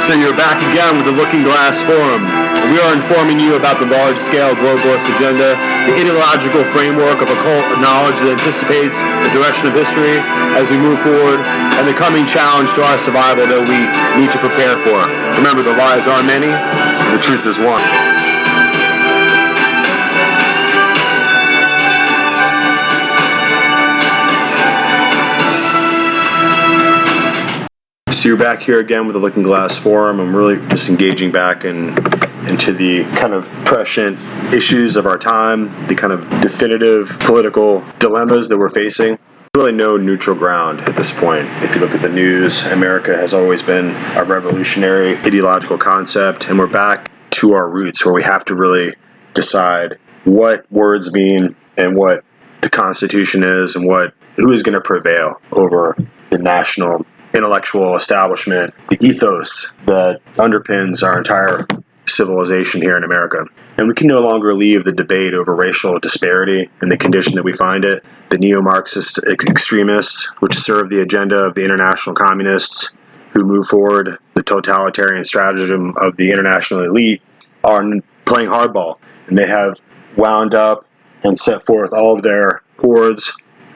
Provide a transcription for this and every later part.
So you're back again with the Looking Glass Forum. We are informing you about the large-scale globalist agenda, the ideological framework of occult knowledge that anticipates the direction of history as we move forward, and the coming challenge to our survival that we need to prepare for. Remember, the lies are many, the truth is one. So you're back here again with the Looking Glass Forum. I'm really just engaging back into the kind of prescient issues of our time, the kind of definitive political dilemmas that we're facing. Really no neutral ground at this point. If you look at the news, America has always been a revolutionary ideological concept, and we're back to our roots where we have to really decide what words mean and what the Constitution is and who is going to prevail over the national intellectual establishment, the ethos that underpins our entire civilization here in America. And we can no longer leave the debate over racial disparity in the condition that we find it. The neo-Marxist extremists, which serve the agenda of the international communists who move forward the totalitarian stratagem of the international elite, are playing hardball. And they have wound up and set forth all of their hordes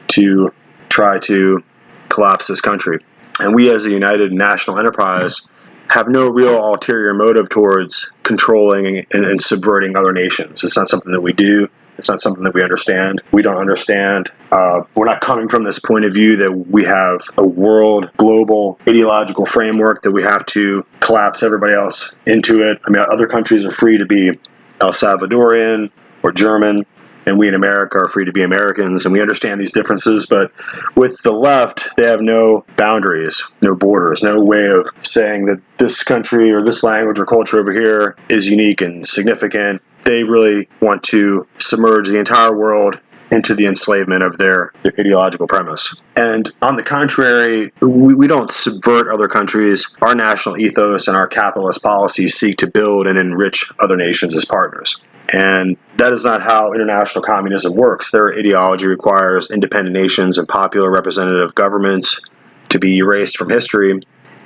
to try to collapse this country. And we as a united national enterprise have no real ulterior motive towards controlling and subverting other nations. It's not something that we do. It's not something that we understand. We don't understand. We're not coming from this point of view that we have a world, global, ideological framework that we have to collapse everybody else into it. I mean, other countries are free to be El Salvadorian or German, and we in America are free to be Americans, and we understand these differences, but with the left, they have no boundaries, no borders, no way of saying that this country or this language or culture over here is unique and significant. They really want to submerge the entire world into the enslavement of their ideological premise. And on the contrary, we don't subvert other countries. Our national ethos and our capitalist policies seek to build and enrich other nations as partners. And that is not how international communism works. Their ideology requires independent nations and popular representative governments to be erased from history.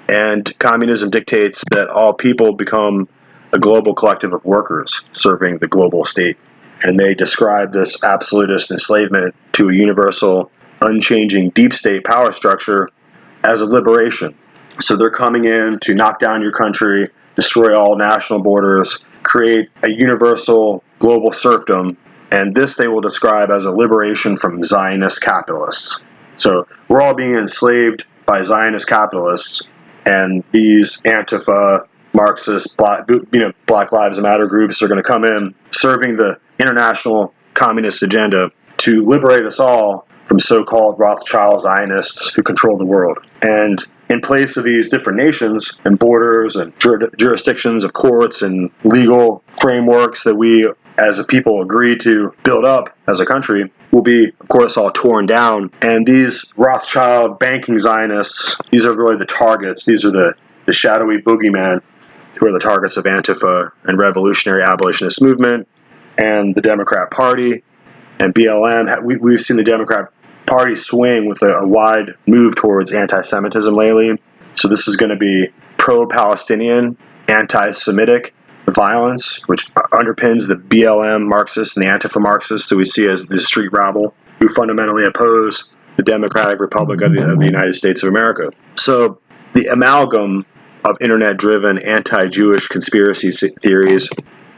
And communism dictates that all people become a global collective of workers serving the global state. And they describe this absolutist enslavement to a universal, unchanging deep state power structure as a liberation. So they're coming in to knock down your country, destroy all national borders, create a universal global serfdom, and this they will describe as a liberation from Zionist capitalists. So we're all being enslaved by Zionist capitalists, and these Antifa, Marxist, Black Lives Matter groups are going to come in serving the international communist agenda to liberate us all from so-called Rothschild Zionists who control the world. And in place of these different nations and borders and jurisdictions of courts and legal frameworks that we as a people agree to build up as a country will be, of course, all torn down. And these Rothschild banking Zionists, these are really the targets. These are the shadowy boogeymen who are the targets of Antifa and revolutionary abolitionist movement and the Democrat Party and BLM. We've seen the Democrat Party swing with a wide move towards anti-Semitism lately. So this is going to be pro-Palestinian, anti-Semitic violence, which underpins the BLM Marxists and the Antifa Marxists that we see as the street rabble, who fundamentally oppose the Democratic Republic of the United States of America. So the amalgam of internet-driven anti-Jewish conspiracy theories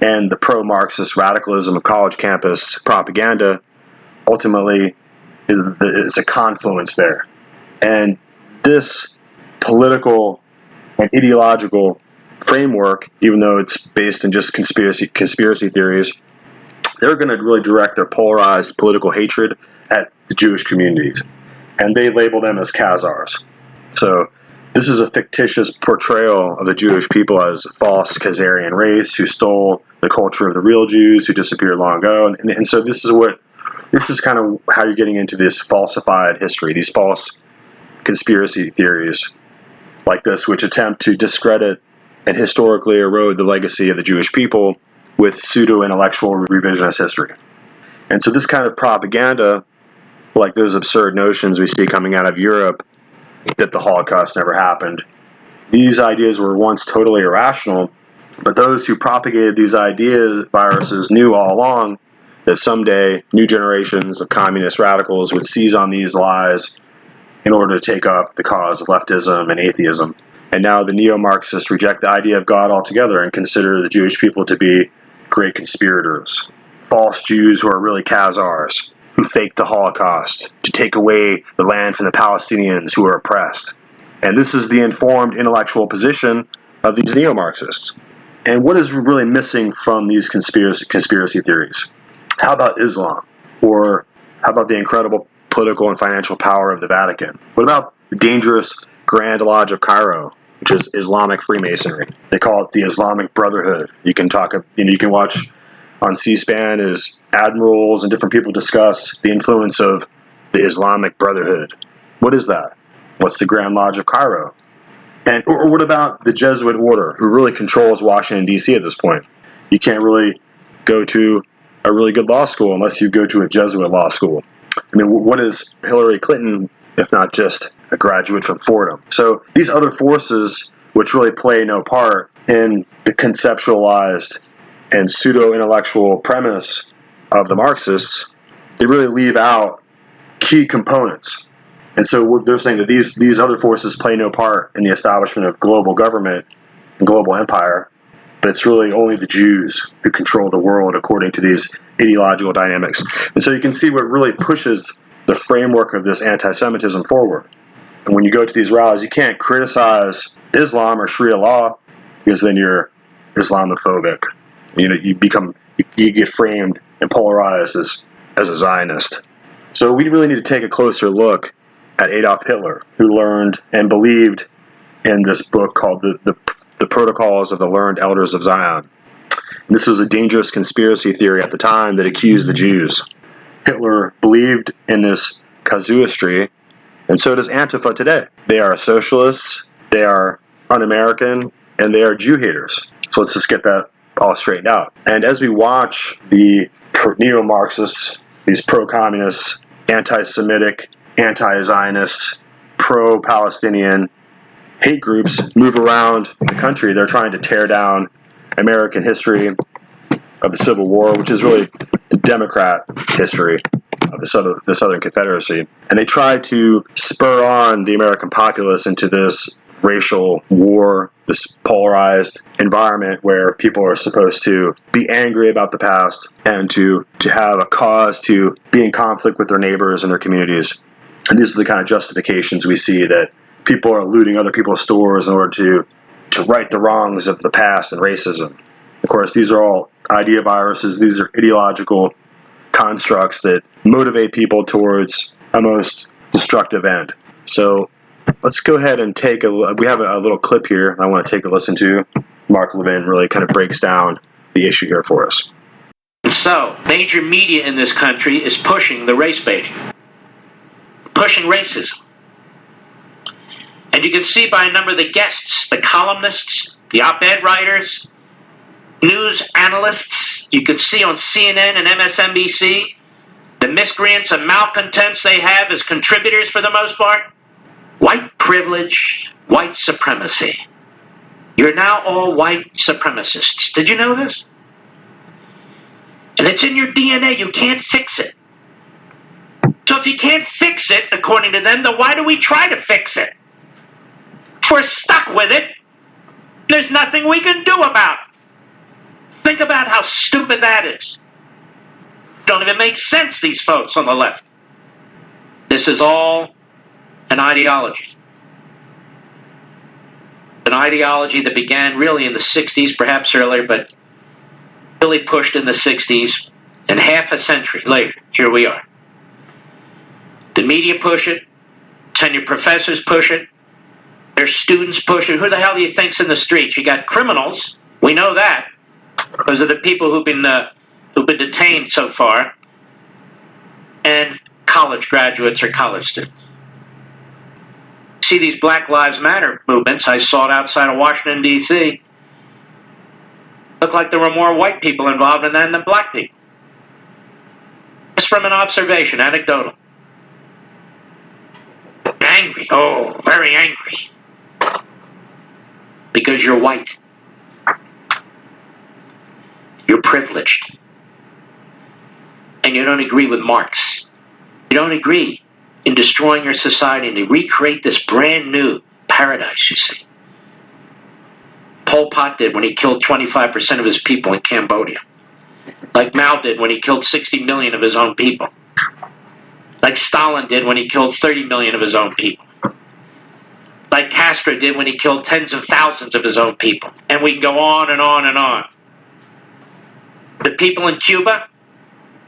and the pro-Marxist radicalism of college campus propaganda ultimately is a confluence there. And this political and ideological framework, even though it's based in just conspiracy theories, they're going to really direct their polarized political hatred at the Jewish communities. And they label them as Khazars. So this is a fictitious portrayal of the Jewish people as a false Khazarian race who stole the culture of the real Jews who disappeared long ago. And so this is kind of how you're getting into this falsified history, these false conspiracy theories like this, which attempt to discredit and historically erode the legacy of the Jewish people with pseudo-intellectual revisionist history. And so this kind of propaganda, like those absurd notions we see coming out of Europe that the Holocaust never happened, these ideas were once totally irrational, but those who propagated these viruses knew all along that someday new generations of communist radicals would seize on these lies in order to take up the cause of leftism and atheism. And now the neo-Marxists reject the idea of God altogether and consider the Jewish people to be great conspirators, false Jews who are really Khazars, who faked the Holocaust to take away the land from the Palestinians who are oppressed. And this is the informed intellectual position of these neo-Marxists. And what is really missing from these conspiracy theories? How about Islam? Or how about the incredible political and financial power of the Vatican? What about the dangerous Grand Lodge of Cairo, which is Islamic Freemasonry? They call it the Islamic Brotherhood. You can watch on C-SPAN as admirals and different people discuss the influence of the Islamic Brotherhood. What is that? What's the Grand Lodge of Cairo? And or what about the Jesuit order, who really controls Washington, D.C. at this point? You can't really go to a really good law school unless you go to a Jesuit law school. I mean, what is Hillary Clinton, if not just a graduate from Fordham? So these other forces, which really play no part in the conceptualized and pseudo-intellectual premise of the Marxists, they really leave out key components. And so they're saying that these other forces play no part in the establishment of global government and global empire, but it's really only the Jews who control the world according to these ideological dynamics. And so you can see what really pushes the framework of this anti-Semitism forward. And when you go to these rallies, you can't criticize Islam or Sharia law, because then you're Islamophobic. You get framed and polarized as a Zionist. So we really need to take a closer look at Adolf Hitler, who learned and believed in this book called the Protocols of the Learned Elders of Zion. And this was a dangerous conspiracy theory at the time that accused the Jews. Hitler believed in this casuistry, and so does Antifa today. They are socialists, they are un-American, and they are Jew haters. So let's just get that all straightened out. And as we watch the neo-Marxists, these pro-communists, anti-Semitic, anti-Zionist, pro-Palestinian hate groups move around the country, they're trying to tear down American history of the Civil War, which is really the Democrat history of the Southern Confederacy. And they try to spur on the American populace into this racial war, this polarized environment where people are supposed to be angry about the past and to have a cause to be in conflict with their neighbors and their communities. And these are the kind of justifications we see, that people are looting other people's stores in order to right the wrongs of the past and racism. Of course, these are all idea viruses. These are ideological constructs that motivate people towards a most destructive end. So let's go ahead and we have a little clip here I want to take a listen to. Mark Levin really kind of breaks down the issue here for us. So, major media in this country is pushing the race baiting, pushing racism. And you can see by a number of the guests, the columnists, the op-ed writers, news analysts, you can see on CNN and MSNBC, the miscreants and malcontents they have as contributors for the most part. White privilege, white supremacy. You're now all white supremacists. Did you know this? And it's in your DNA. You can't fix it. So if you can't fix it, according to them, then why do we try to fix it? If we're stuck with it, there's nothing we can do about it. Think about how stupid that is. Don't even make sense, these folks on the left. This is all an ideology. An ideology that began really in the 60s, perhaps earlier, but really pushed in the 60s, and half a century later, here we are. The media push it, tenured professors push it, their students push it. Who the hell do you think's in the streets? You got criminals, we know that. Those are the people who've been detained so far, and college graduates or college students. See these Black Lives Matter movements I saw it outside of Washington, D.C. Looked like there were more white people involved in that than black people. Just from an observation, anecdotal. Angry, oh, very angry. because you're white. You're privileged. And you don't agree with Marx. You don't agree in destroying your society and to recreate this brand new paradise, you see. Pol Pot did when he killed 25% of his people in Cambodia. Like Mao did when he killed 60 million of his own people. Like Stalin did when he killed 30 million of his own people. Like Castro did when he killed tens of thousands of his own people. And we can go on and on and on. The people in Cuba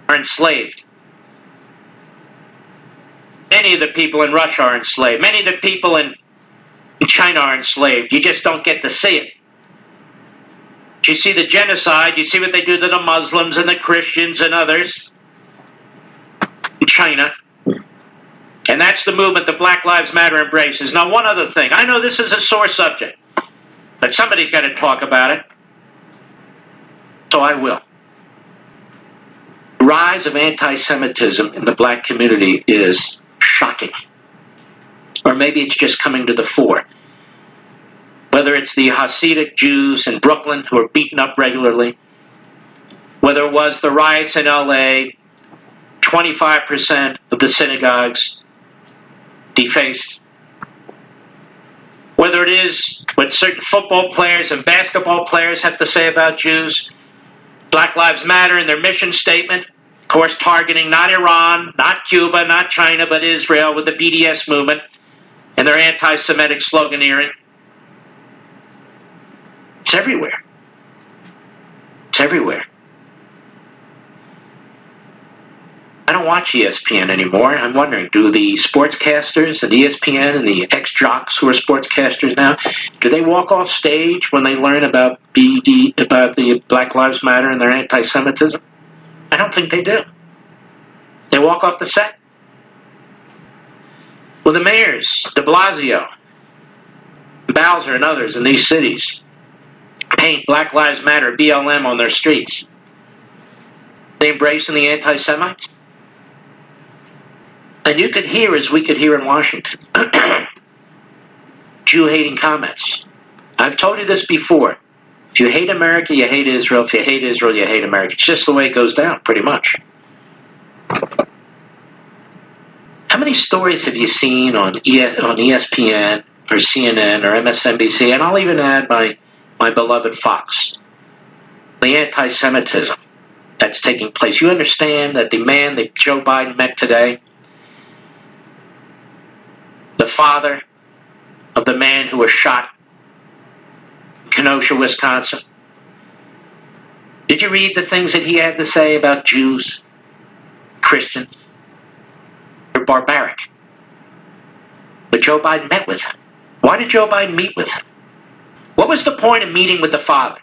are enslaved. Many of the people in Russia are enslaved. Many of the people in China are enslaved. You just don't get to see it. You see the genocide, you see what they do to the Muslims and the Christians and others in China. And that's the movement that Black Lives Matter embraces. Now, one other thing. I know this is a sore subject, but somebody's got to talk about it. So I will. The rise of anti-Semitism in the black community is shocking. Or maybe it's just coming to the fore. Whether it's the Hasidic Jews in Brooklyn who are beaten up regularly, whether it was the riots in LA, 25% of the synagogues defaced, whether it is what certain football players and basketball players have to say about Jews, Black Lives Matter in their mission statement, of course targeting not Iran, not Cuba, not China, but Israel with the BDS movement and their anti-Semitic sloganeering. It's everywhere. It's everywhere. I don't watch ESPN anymore. I'm wondering, do the sportscasters and ESPN and the ex-jocks who are sportscasters now, do they walk off stage when they learn about the Black Lives Matter and their anti-Semitism? I don't think they do. They walk off the set. Well, the mayors, de Blasio, Bowser, and others in these cities paint Black Lives Matter, BLM, on their streets. They embracing the anti-Semites? And you could hear, as we could hear in Washington, Jew-hating comments. I've told you this before. If you hate America, you hate Israel. If you hate Israel, you hate America. It's just the way it goes down, pretty much. How many stories have you seen on ESPN or CNN or MSNBC, and I'll even add my beloved Fox, the anti-Semitism that's taking place? You understand that the man that Joe Biden met today, the father of the man who was shot in Kenosha, Wisconsin, did you read the things that he had to say about Jews, Christians? They're barbaric. But Joe Biden met with him. Why did Joe Biden meet with him? What was the point of meeting with the father?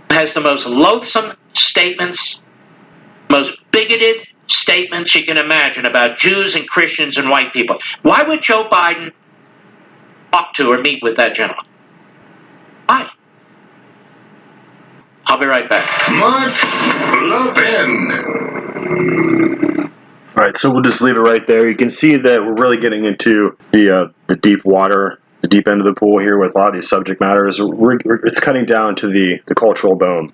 He has the most loathsome statements, most bigoted statements you can imagine about Jews and Christians and white people. Why would Joe Biden talk to or meet with that gentleman? Why? I'll be right back. Mark Levin. All right, so we'll just leave it right there. You can see that we're really getting into the deep water, the deep end of the pool here with a lot of these subject matters. It's cutting down to the cultural bone.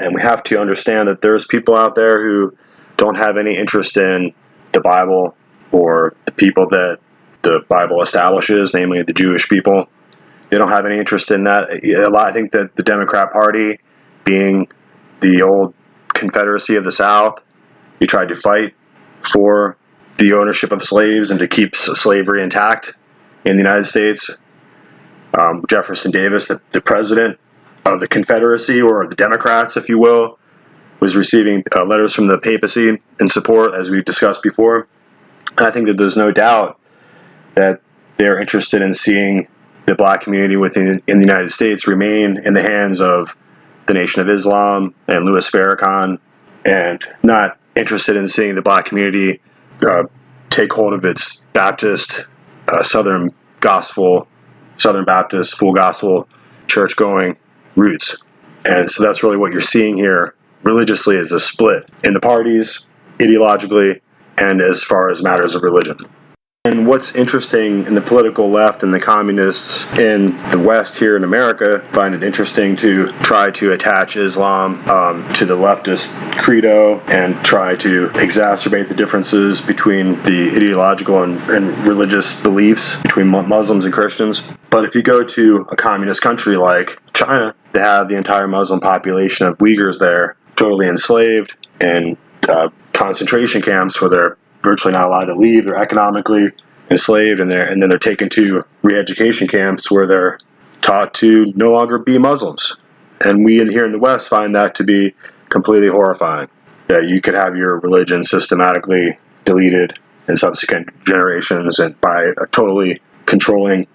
And we have to understand that there's people out there who don't have any interest in the Bible or the people that the Bible establishes, namely the Jewish people. They don't have any interest in that. I think that the Democrat Party, being the old Confederacy of the South, he tried to fight for the ownership of slaves and to keep slavery intact in the United States. Jefferson Davis, the president of the Confederacy, or the Democrats, if you will, was receiving letters from the papacy in support, as we've discussed before. And I think that there's no doubt that they're interested in seeing the black community in the United States remain in the hands of the Nation of Islam and Louis Farrakhan, and not interested in seeing the black community take hold of its Baptist, Southern Baptist, full gospel, church-going roots. And so that's really what you're seeing here religiously, is a split in the parties, ideologically, and as far as matters of religion. And what's interesting in the political left and the communists in the West here in America find it interesting to try to attach Islam to the leftist credo and try to exacerbate the differences between the ideological and religious beliefs between Muslims and Christians. But if you go to a communist country like China, they have the entire Muslim population of Uyghurs there totally enslaved in concentration camps where they're virtually not allowed to leave. They're economically enslaved, and then they're taken to re-education camps where they're taught to no longer be Muslims. And we here in the West find that to be completely horrifying. That you could have your religion systematically deleted in subsequent generations, and by a totally controlling,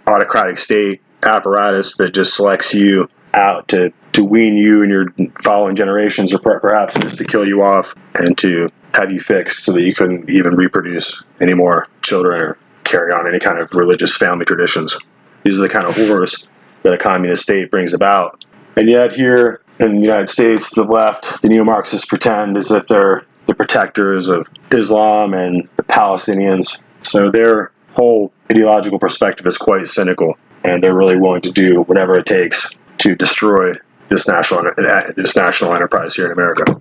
autocratic state apparatus that just selects you out to wean you and your following generations, or perhaps just to kill you off and to have you fixed so that you couldn't even reproduce any more children or carry on any kind of religious family traditions. These are the kind of horrors that a communist state brings about. And yet here in the United States, the left, the neo-Marxists, pretend as if they're the protectors of Islam and the Palestinians. So their whole ideological perspective is quite cynical, and they're really willing to do whatever it takes to destroy this national enterprise here in America.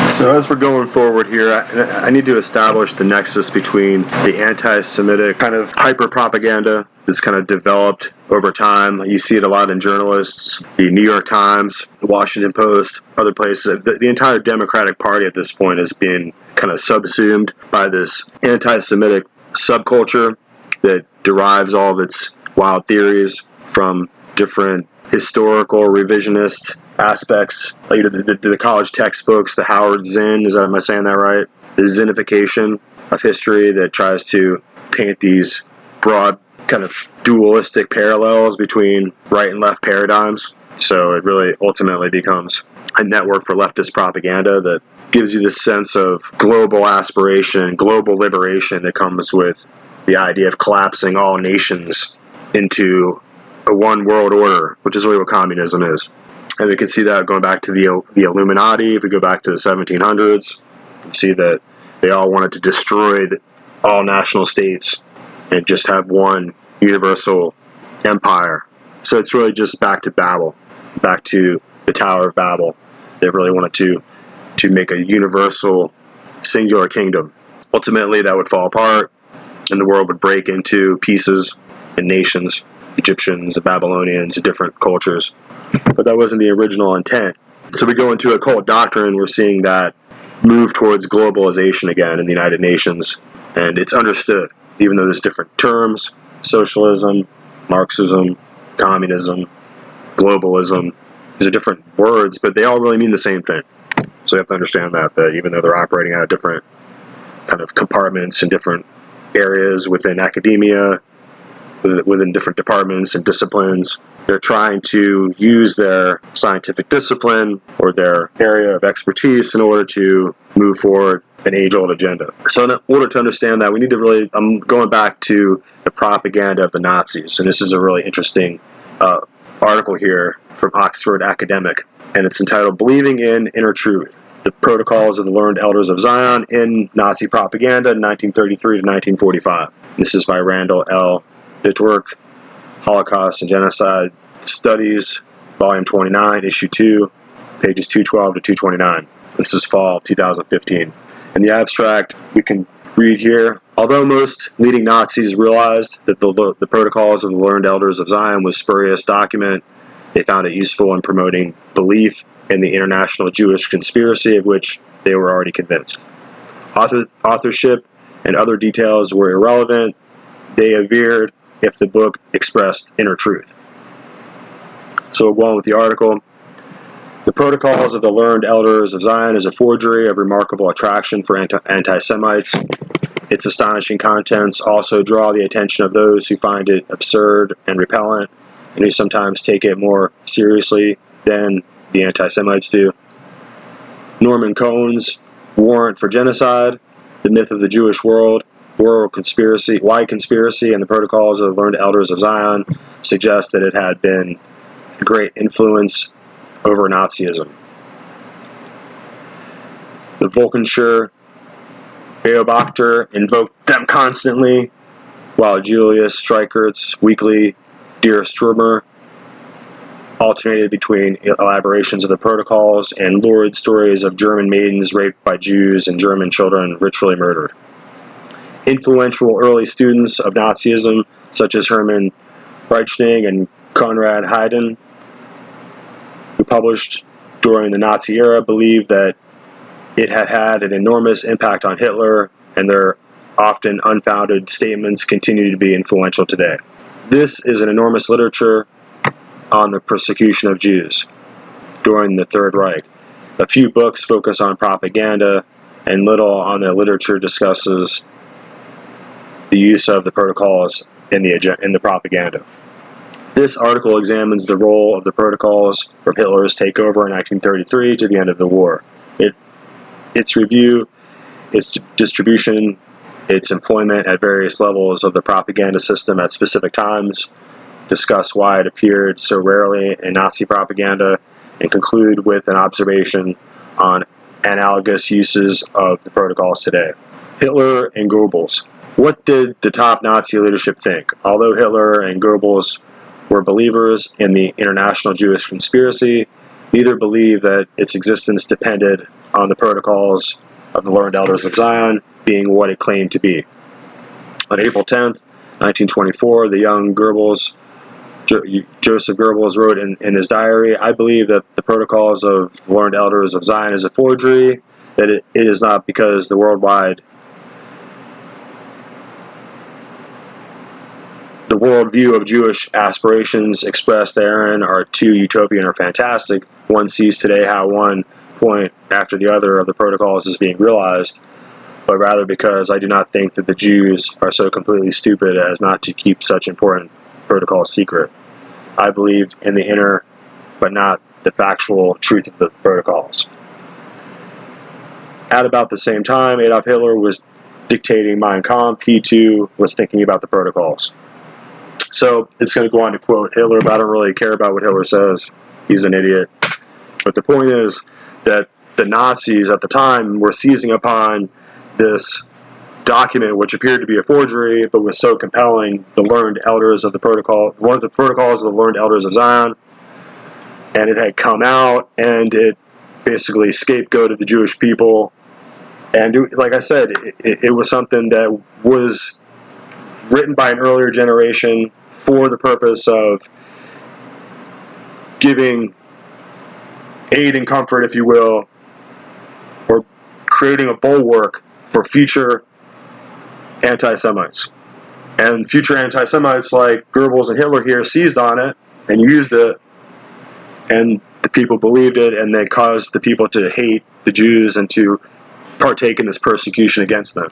So as we're going forward here, I need to establish the nexus between the anti-Semitic kind of hyper-propaganda that's kind of developed over time. You see it a lot in journalists, the New York Times, the Washington Post, other places. The entire Democratic Party at this point is being kind of subsumed by this anti-Semitic subculture that derives all of its wild theories from different historical revisionist aspects, like the college textbooks, the Howard Zinn, am I saying that right? The Zinnification of history that tries to paint these broad kind of dualistic parallels between right and left paradigms. So it really ultimately becomes a network for leftist propaganda that gives you this sense of global aspiration, global liberation that comes with the idea of collapsing all nations into a one world order, which is really what communism is. And we can see that going back to the Illuminati. If we go back to the 1700s, you can see that they all wanted to destroy all national states and just have one universal empire. So it's really just back to Babel, back to the Tower of Babel. They really wanted to make a universal, singular kingdom. Ultimately, that would fall apart, and the world would break into pieces and nations, Egyptians, Babylonians, different cultures. But that wasn't the original intent. So we go into occult doctrine, we're seeing that move towards globalization again in the United Nations, and it's understood, even though there's different terms, socialism, Marxism, communism, globalism. These are different words, but they all really mean the same thing. So you have to understand that even though they're operating out of different kind of compartments and different areas within academia, within different departments and disciplines, they're trying to use their scientific discipline or their area of expertise in order to move forward an age-old agenda. So in order to understand that, we need to I'm going back to the propaganda of the Nazis, and this is a really interesting article here from Oxford Academic, and it's entitled "Believing in Inner Truth: The Protocols of the Learned Elders of Zion in Nazi Propaganda, 1933 to 1945. This is by Randall L. Bitwork, Holocaust and Genocide Studies, Volume 29, Issue 2, pages 212 to 229. This is fall 2015. In the abstract, we can read here, although most leading Nazis realized that the Protocols of the Learned Elders of Zion was a spurious document, they found it useful in promoting belief in the international Jewish conspiracy of which they were already convinced. Authorship and other details were irrelevant, they averred, if the book expressed inner truth. So we'll go on with the article. The Protocols of the Learned Elders of Zion is a forgery of remarkable attraction for anti-Semites. Its astonishing contents also draw the attention of those who find it absurd and repellent, and who sometimes take it more seriously than the anti-Semites do. Norman Cohen's Warrant for Genocide, The Myth of the Jewish World, World Conspiracy, Wide Conspiracy, and the Protocols of the Learned Elders of Zion suggest that it had been a great influence over Nazism. The Volkenschule Beobachter invoked them constantly, while Julius Streichert's weekly Dear Sturmer alternated between elaborations of the protocols and lurid stories of German maidens raped by Jews and German children ritually murdered. Influential early students of Nazism, such as Hermann Reichning and Konrad Hayden, who published during the Nazi era, believed that it had had an enormous impact on Hitler, and their often unfounded statements continue to be influential today. This is an enormous literature on the persecution of Jews during the Third Reich. A few books focus on propaganda, and little on the literature discusses the use of the protocols in the propaganda. This article examines the role of the protocols from Hitler's takeover in 1933 to the end of the war. Its review, its distribution, its employment at various levels of the propaganda system at specific times, discuss why it appeared so rarely in Nazi propaganda, and conclude with an observation on analogous uses of the protocols today. Hitler and Goebbels. What did the top Nazi leadership think? Although Hitler and Goebbels were believers in the international Jewish conspiracy, neither believed that its existence depended on the protocols of the Learned Elders of Zion being what it claimed to be. On April 10th, 1924, the young Goebbels, Joseph Goebbels, wrote in his diary, "I believe that the protocols of the Learned Elders of Zion is a forgery, that it is not because the worldview of Jewish aspirations expressed therein are too utopian or fantastic. One sees today how one point after the other of the protocols is being realized, but rather because I do not think that the Jews are so completely stupid as not to keep such important protocols secret. I believe in the inner, but not the factual truth of the protocols." At about the same time Adolf Hitler was dictating Mein Kampf, he too was thinking about the protocols. So it's going to go on to quote Hitler, but I don't really care about what Hitler says. He's an idiot. But the point is that the Nazis at the time were seizing upon this document, which appeared to be a forgery, but was so compelling, the Learned Elders of the Protocol, one of the protocols of the Learned Elders of Zion, and it had come out, and it basically scapegoated the Jewish people. And like I said, it was something that was written by an earlier generation for the purpose of giving aid and comfort, if you will, or creating a bulwark for future anti-Semites. And future anti-Semites like Goebbels and Hitler here seized on it and used it, and the people believed it, and they caused the people to hate the Jews and to partake in this persecution against them.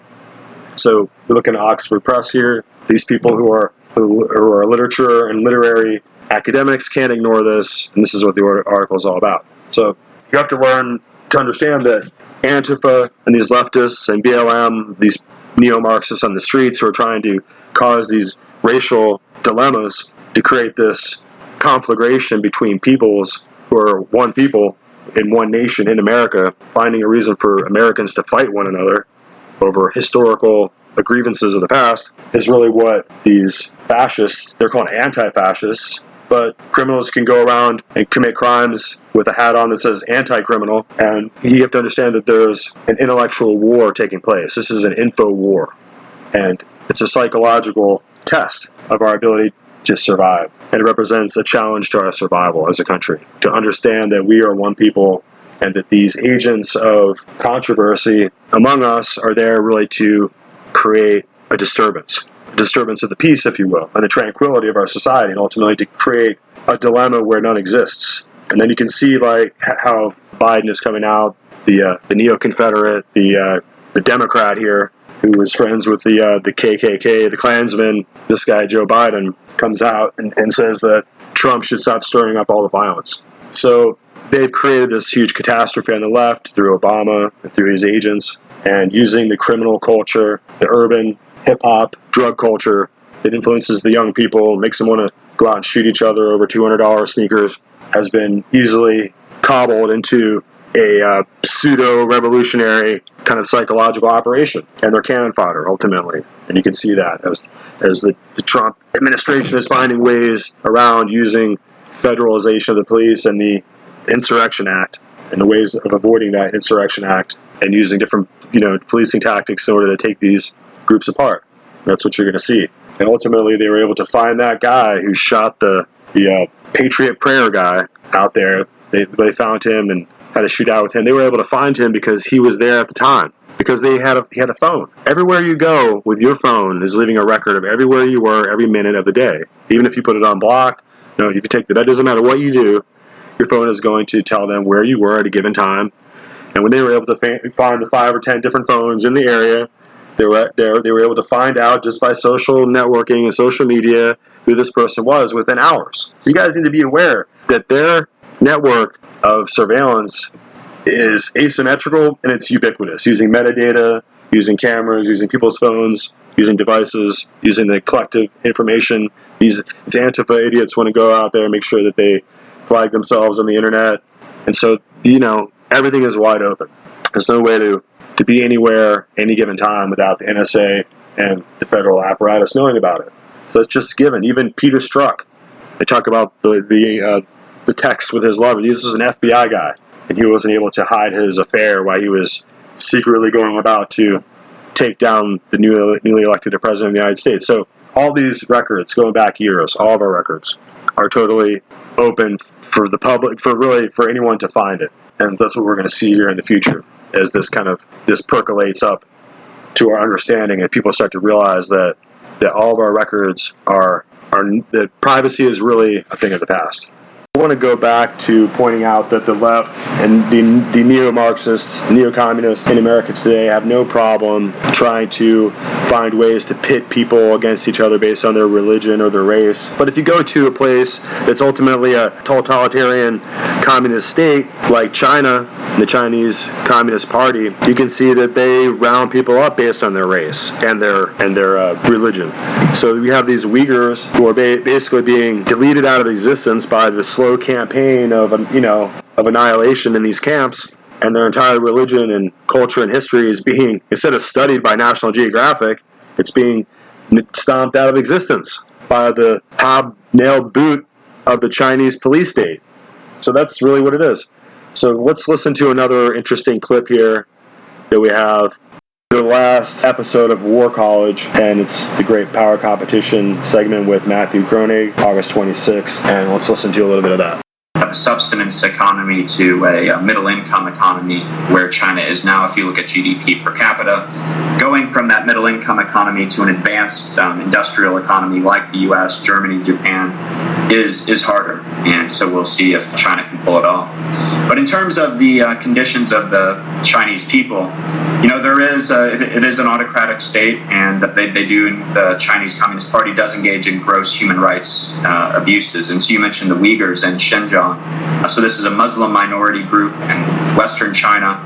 So we're looking at Oxford Press here. These people who are literature and literary academics can't ignore this, and this is what the article is all about. So you have to learn to understand that Antifa and these leftists and BLM, these neo-Marxists on the streets who are trying to cause these racial dilemmas to create this conflagration between peoples who are one people in one nation in America, finding a reason for Americans to fight one another over historical grievances of the past, is really what these fascists, they're called anti-fascists, but criminals can go around and commit crimes with a hat on that says anti-criminal, and you have to understand that there's an intellectual war taking place. This is an info war, and it's a psychological test of our ability to survive, and it represents a challenge to our survival as a country, to understand that we are one people, and that these agents of controversy among us are there really to create a disturbance of the peace, if you will, and the tranquility of our society, and ultimately to create a dilemma where none exists. And then you can see like how Biden is coming out, the neo-Confederate, the Democrat here, who was friends with the KKK, the Klansmen. This guy, Joe Biden, comes out and says that Trump should stop stirring up all the violence. So they've created this huge catastrophe on the left through Obama and through his agents, and using the criminal culture, the urban hip-hop drug culture that influences the young people, makes them want to go out and shoot each other over $200 sneakers, has been easily cobbled into a pseudo-revolutionary kind of psychological operation, and they're cannon fodder ultimately. And you can see that as the Trump administration is finding ways around using federalization of the police and the Insurrection Act, and the ways of avoiding that Insurrection Act, and using different policing tactics in order to take these groups apart. That's what you're going to see. And ultimately, they were able to find that guy who shot the Patriot Prayer guy out there. They found him and had a shootout with him. They were able to find him because he was there at the time. Because he had a phone. Everywhere you go with your phone is leaving a record of everywhere you were every minute of the day. Even if you put it on block, if you take that doesn't matter what you do, your phone is going to tell them where you were at a given time. And when they were able to find the 5 or 10 different phones in the area, they were able to find out just by social networking and social media who this person was within hours. So you guys need to be aware that their network of surveillance is asymmetrical and it's ubiquitous, using metadata, using cameras, using people's phones, using devices, using the collective information. These Antifa idiots want to go out there and make sure that they flag themselves on the internet. And so, everything is wide open. There's no way to be anywhere, any given time, without the NSA and the federal apparatus knowing about it. So it's just given. Even Peter Strzok, they talk about the text with his lover. This is an FBI guy, and he wasn't able to hide his affair while he was secretly going about to take down the newly elected president of the United States. So all these records, going back years, all of our records, are totally open for the public, for anyone to find it. And that's what we're going to see here in the future, as this percolates up to our understanding, and people start to realize that all of our records are that privacy is really a thing of the past. I want to go back to pointing out that the left and the neo-Marxist, neo-communists in America today have no problem trying to find ways to pit people against each other based on their religion or their race. But if you go to a place that's ultimately a totalitarian communist state like China, the Chinese Communist Party, you can see that they round people up based on their race and their religion. So we have these Uyghurs who are basically being deleted out of existence by the slow campaign of annihilation in these camps, and their entire religion and culture and history is being, instead of studied by National Geographic, it's being stomped out of existence by the hobnail boot of the Chinese police state. So that's really what it is. So let's listen to another interesting clip here that we have. The last episode of War College, and it's the Great Power Competition segment with Matthew Kroenig, August 26th, and let's listen to a little bit of that. A subsistence economy to a middle-income economy, where China is now, if you look at GDP per capita, going from that middle-income economy to an advanced industrial economy like the U.S., Germany, Japan, is harder. And so we'll see if China can pull it off. But in terms of the conditions of the Chinese people, it is an autocratic state, and the Chinese Communist Party does engage in gross human rights abuses. And so you mentioned the Uyghurs and Xinjiang. So this is a Muslim minority group in Western China.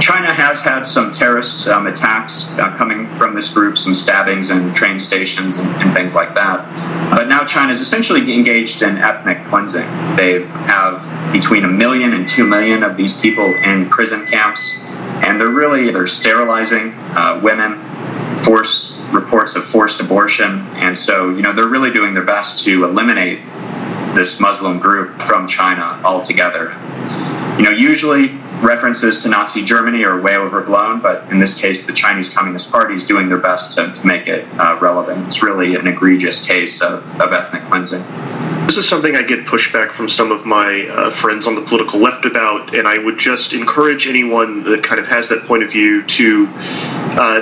China has had some terrorist attacks coming from this group, some stabbings in train stations and things like that. But now China is essentially engaged in ethnic cleansing. They have between 1 million and 2 million of these people in prison camps, and they're sterilizing women, reports of forced abortion, and so they're really doing their best to eliminate this Muslim group from China altogether. Usually references to Nazi Germany are way overblown, but in this case, the Chinese Communist Party is doing their best to make it relevant. It's really an egregious case of ethnic cleansing. This is something I get pushback from some of my friends on the political left about, and I would just encourage anyone that kind of has that point of view to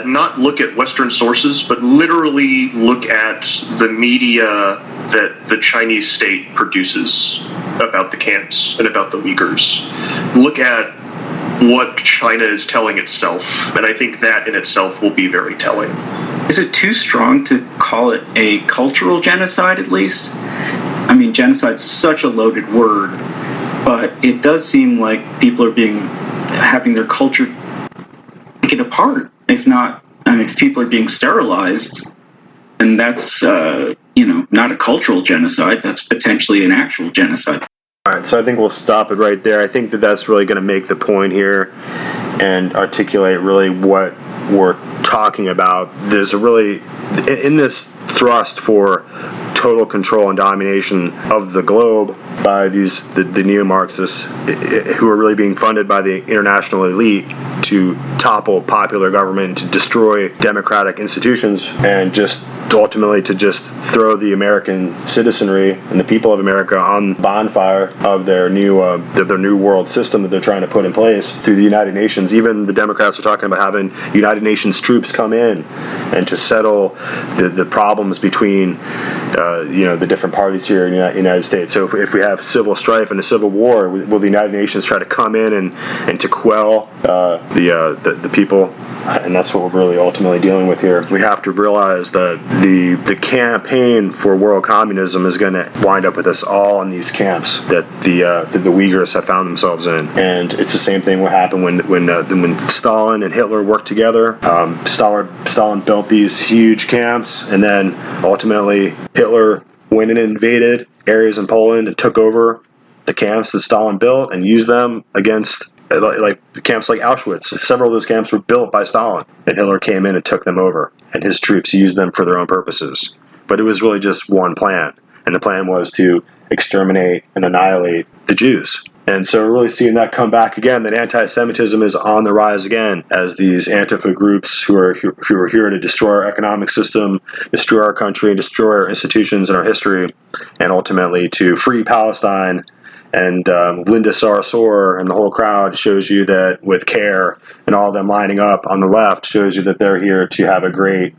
not look at Western sources, but literally look at the media that the Chinese state produces about the camps and about the Uyghurs. Look at what China is telling itself, and I think that in itself will be very telling. Is it too strong to call it a cultural genocide, at least? I mean, genocide's such a loaded word, but it does seem like people are having their culture taken apart. If people are being sterilized, and that's, not a cultural genocide, that's potentially an actual genocide. All right, so I think we'll stop it right there. I think that that's really going to make the point here and articulate really what we're talking about. There's a really, in this thrust for total control and domination of the globe by the neo-Marxists who are really being funded by the international elite to topple popular government, to destroy democratic institutions, and just ultimately to just throw the American citizenry and the people of America on bonfire of their new world system that they're trying to put in place through the United Nations. Even the Democrats are talking about having United Nations troops come in and to settle the problems between the different parties here in the United States. So if we have civil strife and a civil war, will the United Nations try to come in and to quell the people? And that's what we're really ultimately dealing with here. We have to realize that the campaign for world communism is going to wind up with us all in these camps that the Uyghurs have found themselves in. And it's the same thing what happened when Stalin and Hitler worked together. Stalin built these huge camps, and then ultimately Hitler went and invaded areas in Poland and took over the camps that Stalin built and used them against like camps like Auschwitz. Several of those camps were built by Stalin, and Hitler came in and took them over, and his troops used them for their own purposes. But it was really just one plan, and the plan was to exterminate and annihilate the Jews. And so we're really seeing that come back again, that anti-Semitism is on the rise again, as these Antifa groups who are here to destroy our economic system, destroy our country, destroy our institutions and our history, and ultimately to free Palestine. And Linda Sarsour and the whole crowd shows you that with CARE and all of them lining up on the left shows you that they're here to have a great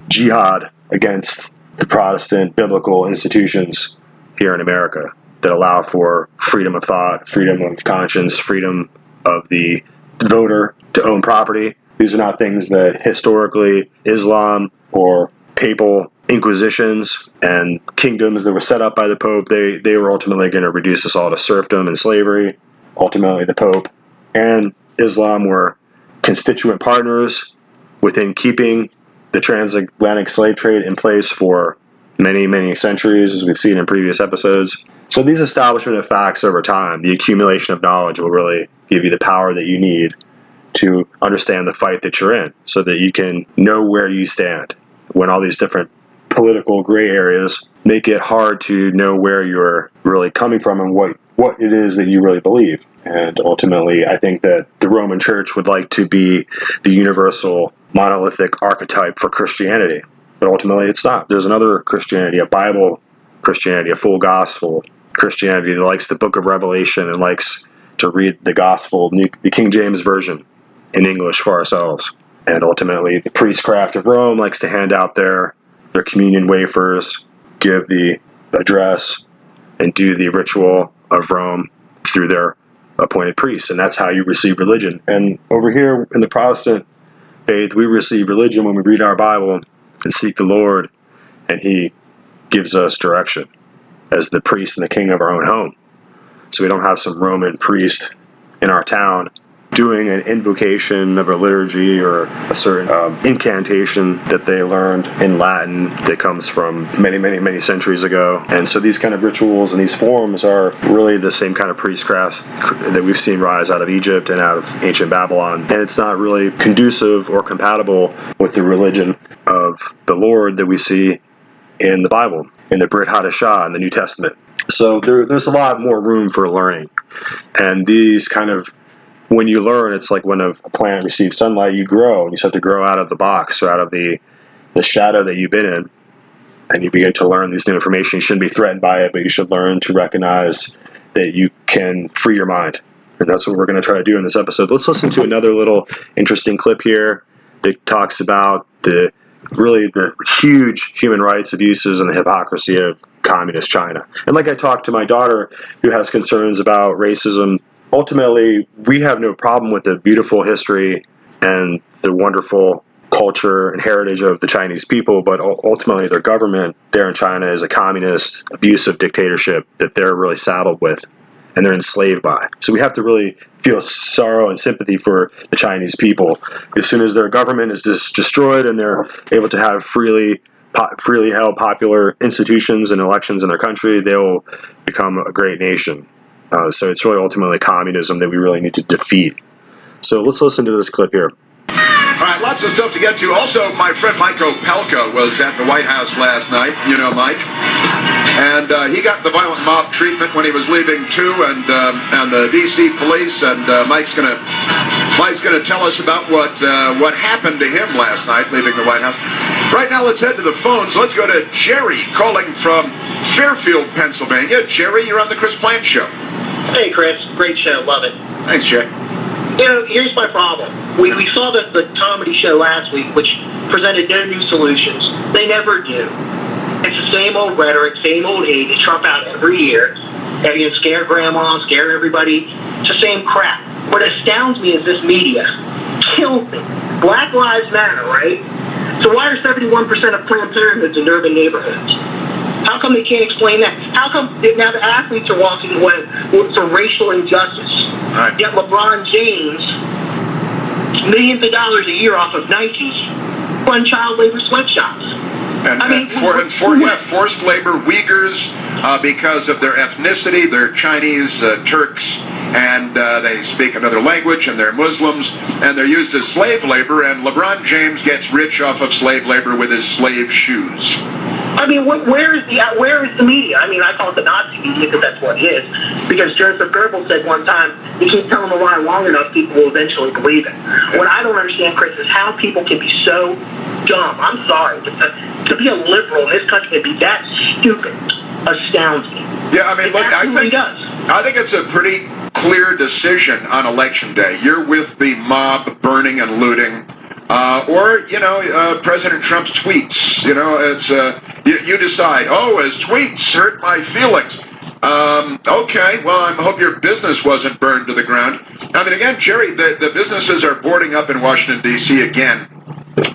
jihad against the Protestant biblical institutions here in America that allow for freedom of thought, freedom of conscience, freedom of the voter to own property. These are not things that historically Islam or papal inquisitions and kingdoms that were set up by the Pope, they were ultimately going to reduce us all to serfdom and slavery. Ultimately, the Pope and Islam were constituent partners within keeping the transatlantic slave trade in place for many, many centuries, as we've seen in previous episodes. So these establishment of facts over time, the accumulation of knowledge, will really give you the power that you need to understand the fight that you're in, so that you can know where you stand when all these different political gray areas make it hard to know where you're really coming from and what it is that you really believe. And ultimately, I think that the Roman Church would like to be the universal monolithic archetype for Christianity. But ultimately, it's not. There's another Christianity, a Bible Christianity, a full gospel Christianity that likes the book of Revelation and likes to read the gospel, the King James Version, in English for ourselves. And ultimately, the priestcraft of Rome likes to hand out their communion wafers, give the address, and do the ritual of Rome through their appointed priests. And that's how you receive religion. And over here in the Protestant faith, we receive religion when we read our Bible and seek the Lord, and He gives us direction as the priest and the king of our own home. So we don't have some Roman priest in our town doing an invocation of a liturgy or a certain incantation that they learned in Latin that comes from many, many, many centuries ago. And so these kind of rituals and these forms are really the same kind of priestcraft that we've seen rise out of Egypt and out of ancient Babylon. And it's not really conducive or compatible with the religion of the Lord that we see in the Bible, in the Brit Hadashah in the New Testament. So there's a lot more room for learning. And these kind of, when you learn, it's like when a plant receives sunlight, you grow, and you start to grow out of the box or out of the shadow that you've been in, and you begin to learn this new information. You shouldn't be threatened by it, but you should learn to recognize that you can free your mind. And that's what we're going to try to do in this episode. Let's listen to another little interesting clip here that talks about the huge human rights abuses and the hypocrisy of communist China. And like I talked to my daughter who has concerns about racism, ultimately, we have no problem with the beautiful history and the wonderful culture and heritage of the Chinese people, but ultimately their government there in China is a communist, abusive dictatorship that they're really saddled with and they're enslaved by. So we have to really feel sorrow and sympathy for the Chinese people. As soon as their government is destroyed and they're able to have freely freely held popular institutions and elections in their country, they will become a great nation. So it's really ultimately communism that we really need to defeat. So let's listen to this clip here. All right, lots of stuff to get to. Also, my friend Mike Opelka was at the White House last night. You know Mike. And he got the violent mob treatment when he was leaving too, and the D.C. police. And Mike's gonna tell us about what happened to him last night leaving the White House. Right now, let's head to the phones. Let's go to Jerry calling from Fairfield, Pennsylvania. Jerry, you're on the Chris Plant Show. Hey, Chris. Great show. Love it. Thanks, Jerry. You know, here's my problem. We saw the comedy show last week, which presented no new solutions. They never do. It's the same old rhetoric, same old hate. They trump out every year. Have you scare grandma, scare everybody? It's the same crap. What astounds me is this media kills me. Black Lives Matter, right? So why are 71% of Planned Parenthoods in urban neighborhoods? How come they can't explain that? How come now the athletes are walking away for racial injustice? Right. Yet LeBron James, millions of dollars a year off of Nike, run child labor sweatshops. And forced labor, Uyghurs, because of their ethnicity, they're Chinese, Turks, and they speak another language, and they're Muslims, and they're used as slave labor, and LeBron James gets rich off of slave labor with his slave shoes. I mean, where is the media? I mean, I call it the Nazi media because that's what it is. Because Joseph Goebbels said one time, you keep telling a lie long enough, people will eventually believe it. What I don't understand, Chris, is how people can be so dumb. I'm sorry, but to be a liberal in this country and be that stupid astounds me. Yeah, I mean, look, I think it's a pretty clear decision on Election Day. You're with the mob burning and looting. Or, President Trump's tweets. It's you decide, his tweets hurt my feelings. Okay, well, I hope your business wasn't burned to the ground. I mean, again, Jerry, the businesses are boarding up in Washington, D.C. again.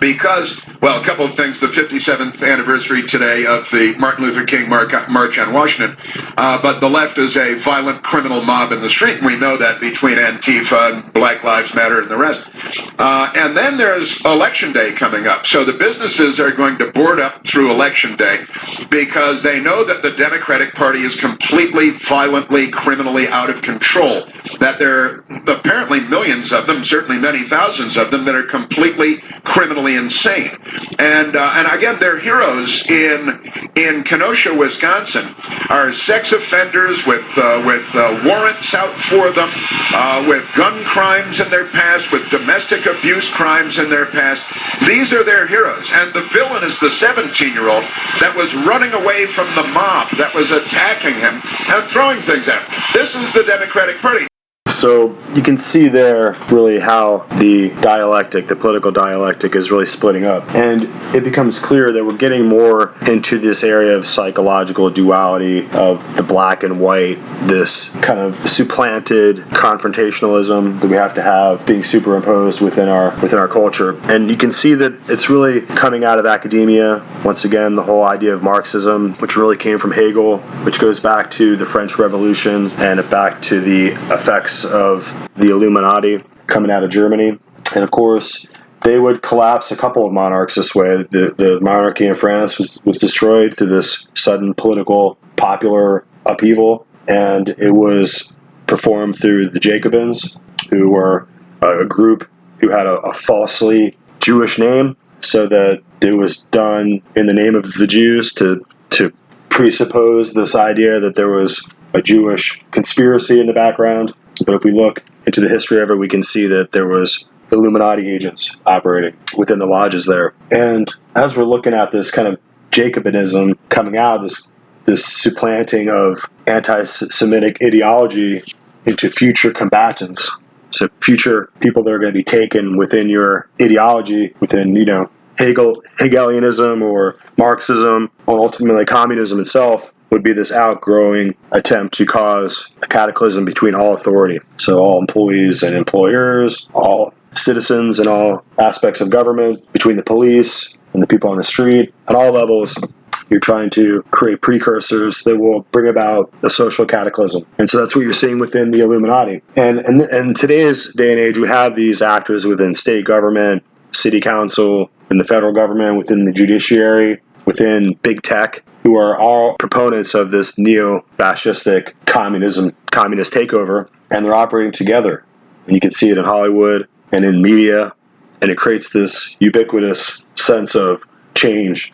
Because, well, a couple of things. The 57th anniversary today of the Martin Luther King March on Washington. But the left is a violent criminal mob in the street. We know that between Antifa and Black Lives Matter and the rest. And then there's Election Day coming up. So the businesses are going to board up through Election Day because they know that the Democratic Party is completely, violently, criminally out of control. That there are apparently millions of them, certainly many thousands of them, that are completely criminally insane. And again, their heroes in Kenosha, Wisconsin, are sex offenders with warrants out for them, with gun crimes in their past, with domestic abuse crimes in their past. These are their heroes. And the villain is the 17-year-old that was running away from the mob that was attacking him and throwing things at him. This is the Democratic Party. So you can see there really how the political dialectic is really splitting up. And it becomes clear that we're getting more into this area of psychological duality of the black and white, this kind of supplanted confrontationalism that we have to have being superimposed within our culture. And you can see that it's really coming out of academia. Once again, the whole idea of Marxism, which really came from Hegel, which goes back to the French Revolution and back to the effects of the Illuminati coming out of Germany. And of course, they would collapse a couple of monarchs this way. The monarchy in France was destroyed through this sudden political popular upheaval, and it was performed through the Jacobins, who were a group who had a falsely Jewish name, so that it was done in the name of the Jews to presuppose this idea that there was a Jewish conspiracy in the background. But if we look into the history of it, we can see that there was Illuminati agents operating within the lodges there. And as we're looking at this kind of Jacobinism coming out, this supplanting of anti-Semitic ideology into future combatants, so future people that are going to be taken within your ideology, within, Hegelianism or Marxism, or ultimately communism itself, would be this outgrowing attempt to cause a cataclysm between all authority. So all employees and employers, all citizens and all aspects of government, between the police and the people on the street, at all levels, you're trying to create precursors that will bring about a social cataclysm. And so that's what you're seeing within the Illuminati. And in today's day and age, we have these actors within state government, city council, in the federal government, within the judiciary, within big tech, who are all proponents of this neo-fascistic communist takeover, and they're operating together. And you can see it in Hollywood and in media, and it creates this ubiquitous sense of change.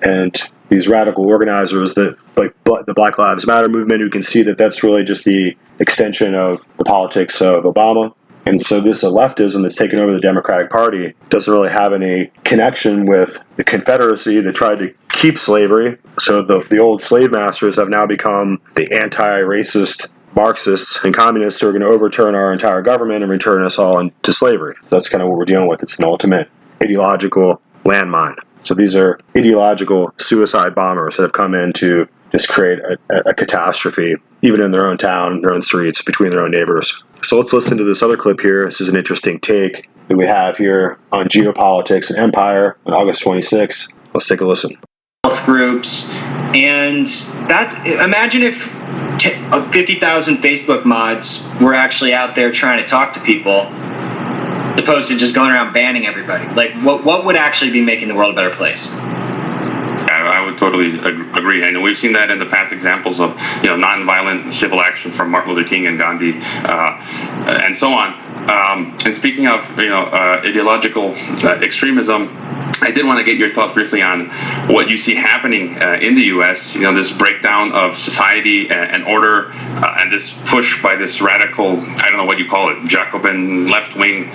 And these radical organizers that, like the Black Lives Matter movement, who can see that that's really just the extension of the politics of Obama. And so this leftism that's taken over the Democratic Party doesn't really have any connection with the Confederacy that tried to keep slavery. So the old slave masters have now become the anti-racist Marxists and communists who are going to overturn our entire government and return us all into slavery. So that's kind of what we're dealing with. It's an ultimate ideological landmine. So these are ideological suicide bombers that have come in to just create a catastrophe, even in their own town, their own streets, between their own neighbors. So let's listen to this other clip here. This is an interesting take that we have here on geopolitics and empire on August 26th. Let's take a listen. Health groups, and imagine if 50,000 Facebook mods were actually out there trying to talk to people, as opposed to just going around banning everybody. Like, what would actually be making the world a better place? I would totally agree, and we've seen that in the past examples of nonviolent civil action from Martin Luther King and Gandhi, and so on. And speaking of ideological extremism, I did want to get your thoughts briefly on what you see happening in the U.S. This breakdown of society and order, and this push by this radical, I don't know what you call it, Jacobin left-wing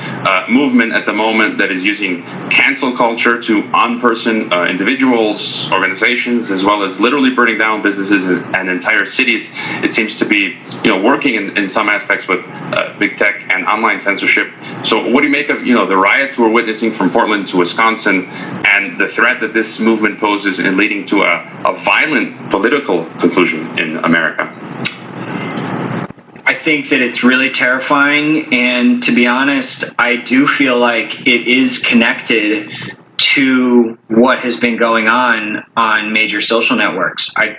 movement at the moment that is using cancel culture to on-person individuals, organizations, as well as literally burning down businesses and entire cities. It seems to be working in some aspects with big tech and online censorship. So what do you make of the riots we're witnessing from Portland to Wisconsin, and the threat that this movement poses in leading to a violent political conclusion in America? I think that it's really terrifying, and to be honest, I do feel like it is connected to what has been going on major social networks. It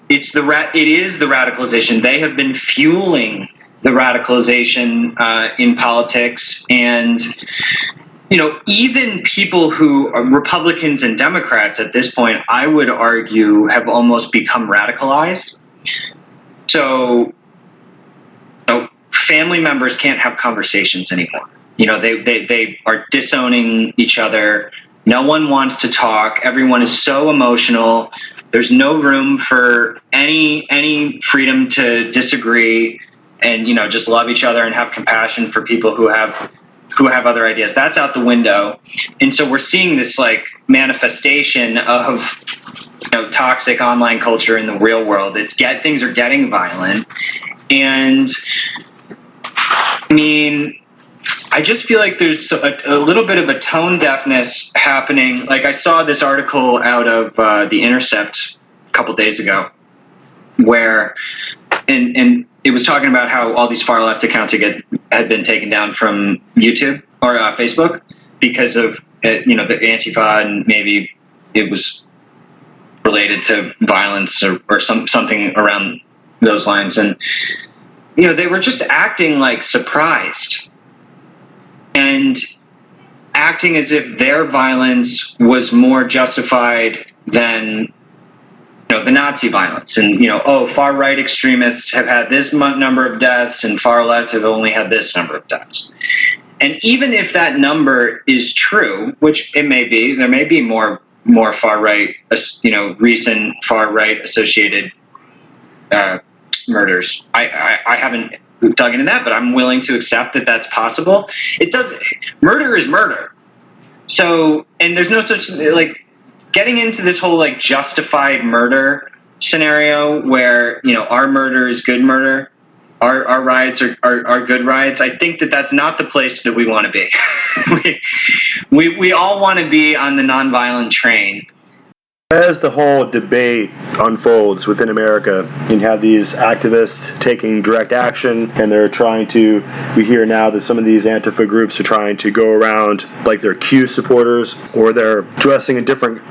is the radicalization. They have been fueling the radicalization in politics, and even people who are Republicans and Democrats at this point, I would argue, have almost become radicalized. So, family members can't have conversations anymore. They are disowning each other. No one wants to talk. Everyone is so emotional. There's no room for any freedom to disagree and, just love each other and have compassion for people who have other ideas. That's out the window. And so we're seeing this manifestation of toxic online culture in the real world. Things are getting violent. And I just feel like there's a little bit of a tone deafness happening. Like, I saw this article out of The Intercept a couple days ago where, and it was talking about how all these far left accounts had been taken down from YouTube or Facebook because of the Antifa, and maybe it was related to violence or something around those lines. And they were just acting like surprised and acting as if their violence was more justified than the Nazi violence. And far right extremists have had this number of deaths and far left have only had this number of deaths. And even if that number is true, which it may be, there may be more far right, recent far right associated murders. I haven't dug into that, but I'm willing to accept that that's possible. Murder is murder. So, and there's no such, getting into this whole justified murder scenario where, our murder is good murder, our riots are good riots. I think that that's not the place that we want to be. we all want to be on the nonviolent train. As the whole debate unfolds within America, you have these activists taking direct action, and we hear now that some of these Antifa groups are trying to go around like they're Q supporters, or they're dressing in different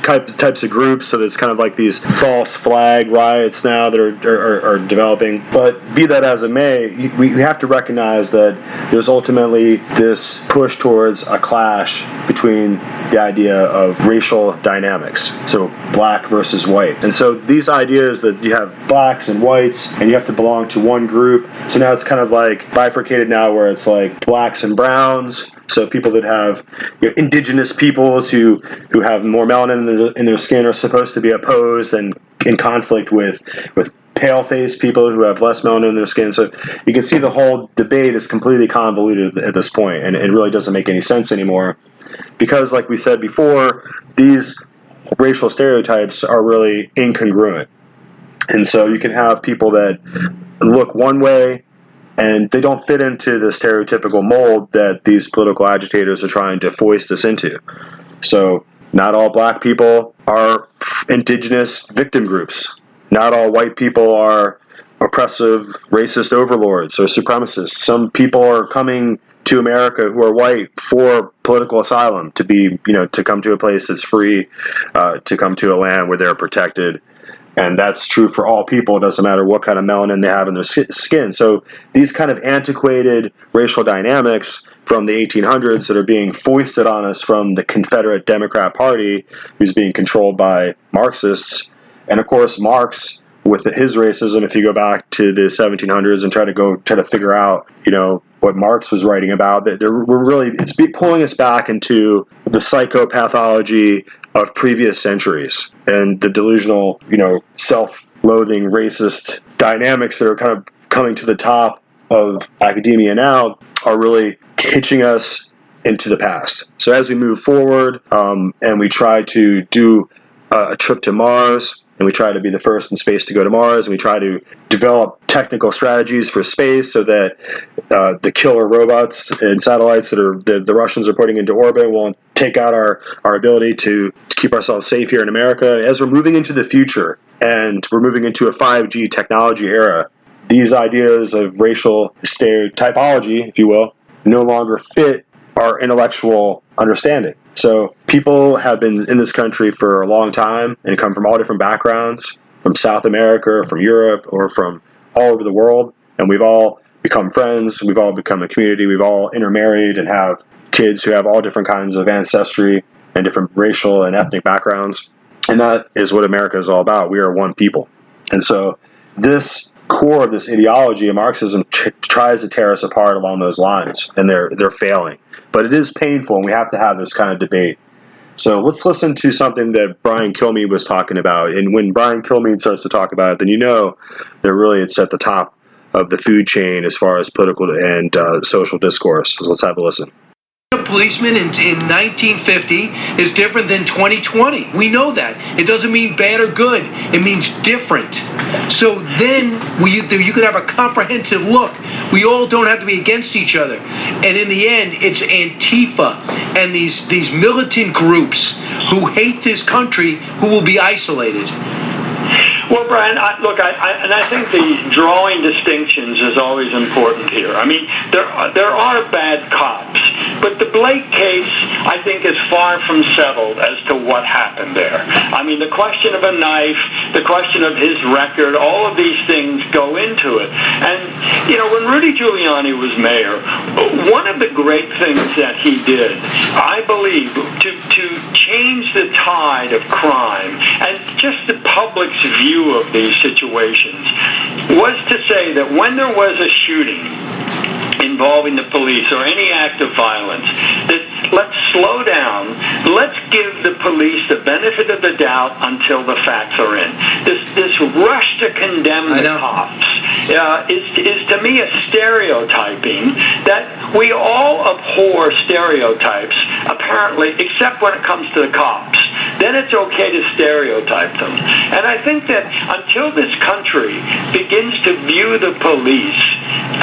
types of groups, so there's kind of like these false flag riots now that are developing. But be that as it may, we have to recognize that there's ultimately this push towards a clash between the idea of racial dynamics. So black versus white. And so these ideas that you have blacks and whites and you have to belong to one group. So now it's kind of like bifurcated now where it's like blacks and browns. So people that have indigenous peoples who have more melanin in their skin are supposed to be opposed and in conflict with pale-faced people who have less melanin in their skin. So you can see the whole debate is completely convoluted at this point, and it really doesn't make any sense anymore. Because, like we said before, these racial stereotypes are really incongruent. And so you can have people that look one way, and they don't fit into the stereotypical mold that these political agitators are trying to foist us into. So not all black people are indigenous victim groups. Not all white people are oppressive, racist overlords or supremacists. Some people are coming to America who are white for political asylum, to be, to come to a place that's free, to come to a land where they're protected. And that's true for all people. It doesn't matter what kind of melanin they have in their skin. So these kind of antiquated racial dynamics from the 1800s that are being foisted on us from the Confederate Democrat Party, who's being controlled by Marxists. And of course, Marx, with his racism, if you go back to the 1700s and try to figure out, what Marx was writing about, it's pulling us back into the psychopathology of previous centuries and the delusional, self-loathing racist dynamics that are kind of coming to the top of academia now are really hitching us into the past. So as we move forward and we try to do a trip to Mars, and we try to be the first in space to go to Mars, and we try to develop technical strategies for space so that the killer robots and satellites that the Russians are putting into orbit won't take out our ability to keep ourselves safe here in America. As we're moving into the future and we're moving into a 5G technology era, these ideas of racial stereotypology, if you will, no longer fit our intellectual understanding. So people have been in this country for a long time and come from all different backgrounds, from South America, from Europe, or from all over the world. And we've all become friends. We've all become a community. We've all intermarried and have kids who have all different kinds of ancestry and different racial and ethnic backgrounds. And that is what America is all about. We are one people. And so this core of this ideology of Marxism tries to tear us apart along those lines, and they're failing. But it is painful, and we have to have this kind of debate. So let's listen to something that Brian Kilmeade was talking about. And when Brian Kilmeade starts to talk about it, then that really it's at the top of the food chain as far as political and social discourse. So let's have a listen. A policeman in 1950 is different than 2020. We know that. It doesn't mean bad or good. It means different. So then you could have a comprehensive look. We all don't have to be against each other. And in the end, it's Antifa and these militant groups who hate this country who will be isolated. Well, Brian, I think the drawing distinctions is always important here. I mean, there are bad cops, but the Blake case, I think, is far from settled as to what happened there. I mean, the question of a knife, the question of his record, all of these things go into it. And, when Rudy Giuliani was mayor, one of the great things that he did, I believe, to change the tide of crime and just the public's view of these situations was to say that when there was a shooting involving the police or any act of violence, that let's slow down, let's give the police the benefit of the doubt until the facts are in. This rush to condemn the cops is to me a stereotyping that we all abhor stereotypes, apparently, except when it comes to the cops. Then it's okay to stereotype them. And I think that until this country begins to view the police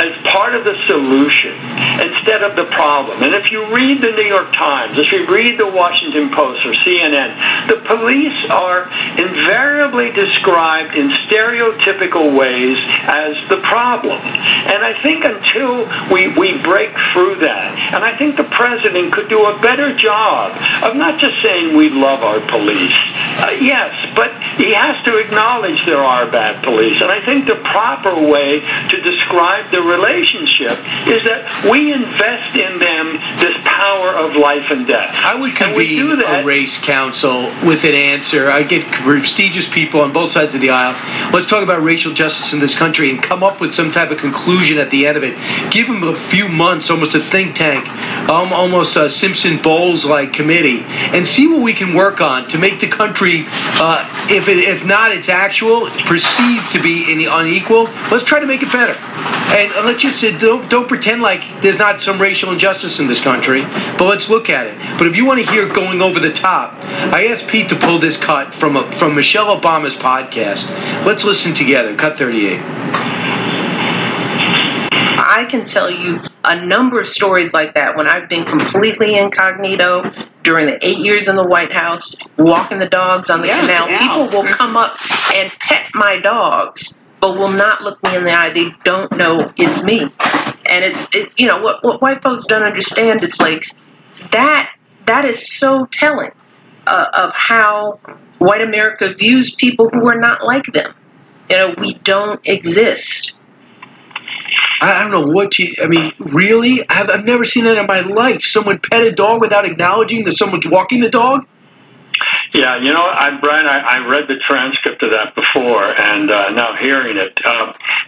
as part of the solution instead of the problem, and if you read the New York Times, if you read the Washington Post or CNN, the police are invariably described in stereotypical ways as the problem. And I think until we break through that, and I think the president could do a better job of not just saying we love our police, yes, but he has to acknowledge there are bad police. And I think the proper way to describe the relationship is that we invest in them this power of life and death. I would convene a race council with an answer. I get prestigious people on both sides of the aisle. Let's talk about racial justice in this country and come up with some type of conclusion at the end of it. Give them a few months, almost a think tank, almost a Simpson Bowles-like committee, and see what we can work on to make the country, if not its actual, perceived to be unequal. Let's try to make it better. And let's just don't pretend like there's not some racial injustice in this country, but let's look at it. But if you want to hear going over the top, I asked Pete to pull this cut from Michelle Obama's podcast. Let's listen together. Cut 38. I can tell you a number of stories like that when I've been completely incognito during the 8 years in the White House, walking the dogs on the canal. People will come up and pet my dogs, but will not look me in the eye. They don't know it's me. And what white folks don't understand, it's like that is so telling of how white America views people who are not like them. We don't exist. I don't know really? I've never seen that in my life. Someone pet a dog without acknowledging that someone's walking the dog? Yeah, Brian, I read the transcript of that before, and now hearing it,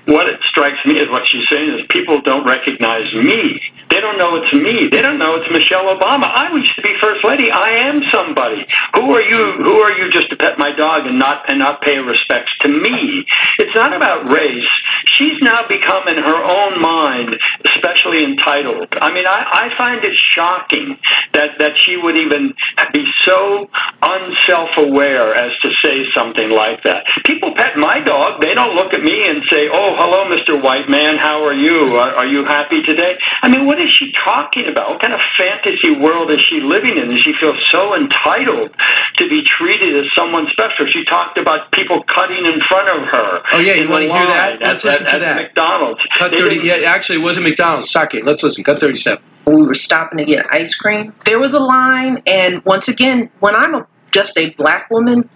what it strikes me is what she's saying is people don't recognize me. They don't know it's me. They don't know it's Michelle Obama. I used to be First Lady. I am somebody. Who are you just to pet my dog and not pay respects to me? It's not about race. She's now become, in her own mind, especially entitled. I mean, I find it shocking that she would even be so unself-aware as to say something like that. People pet my dog. They don't look at me and say, "Oh, hello, Mr. White Man. How are you? Are you happy today?" I mean, what is she talking about? What kind of fantasy world is she living in? And she feels so entitled to be treated as someone special. She talked about people cutting in front of her. Oh, yeah, you want to hear that? Let's listen to that. McDonald's. Cut 30. Yeah, actually, it wasn't McDonald's. Sake. Let's listen. Cut 37. We were stopping to get ice cream. There was a line, and once again, when I'm just a black woman,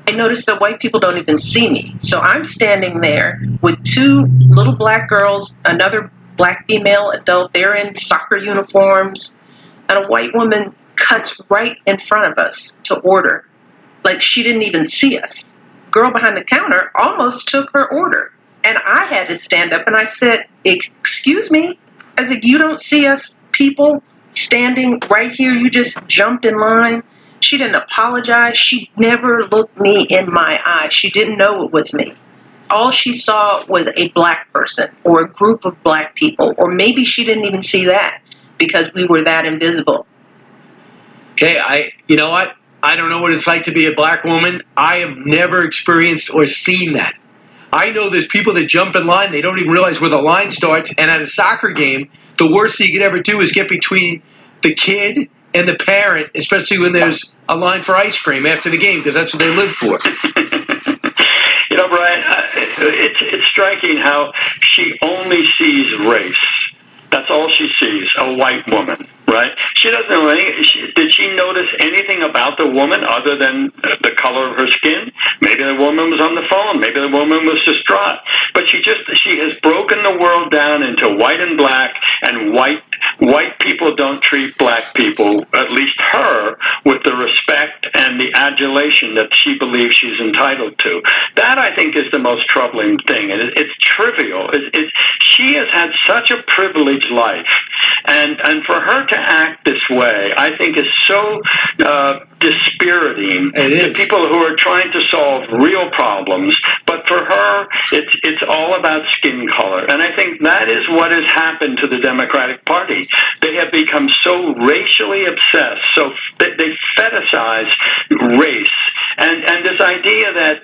I noticed that white people don't even see me. So I'm standing there with two little black girls, another black female adult. They're in soccer uniforms, and a white woman cuts right in front of us to order. Like she didn't even see us. Girl behind the counter almost took her order. And I had to stand up and I said, "Excuse me?" I said, "You don't see us people standing right here? You just jumped in line?" She didn't apologize. She never looked me in my eye. She didn't know it was me. All she saw was a black person or a group of black people, or maybe she didn't even see that because we were that invisible. Okay, you know what? I don't know what it's like to be a black woman. I have never experienced or seen that. I know there's people that jump in line, they don't even realize where the line starts, and at a soccer game, the worst thing you could ever do is get between the kid and the parent, especially when there's a line for ice cream after the game, because that's what they live for. Brian, it's striking how she only sees race. That's all she sees, a white woman, right? She doesn't know anything. Did she notice anything about the woman other than the color of her skin? Maybe the woman was on the phone. Maybe the woman was distraught. But she has broken the world down into white and black, and white people don't treat black people, at least her, with the respect and the adulation that she believes she's entitled to. That, I think, is the most troubling thing. And it's trivial. She has had such a privileged life. And for her to act this way, I think is so dispiriting to people who are trying to solve real problems. But for her, it's all about skin color. And I think that is what has happened to the Democratic Party. They have become so racially obsessed, so they fetishize race. And this idea that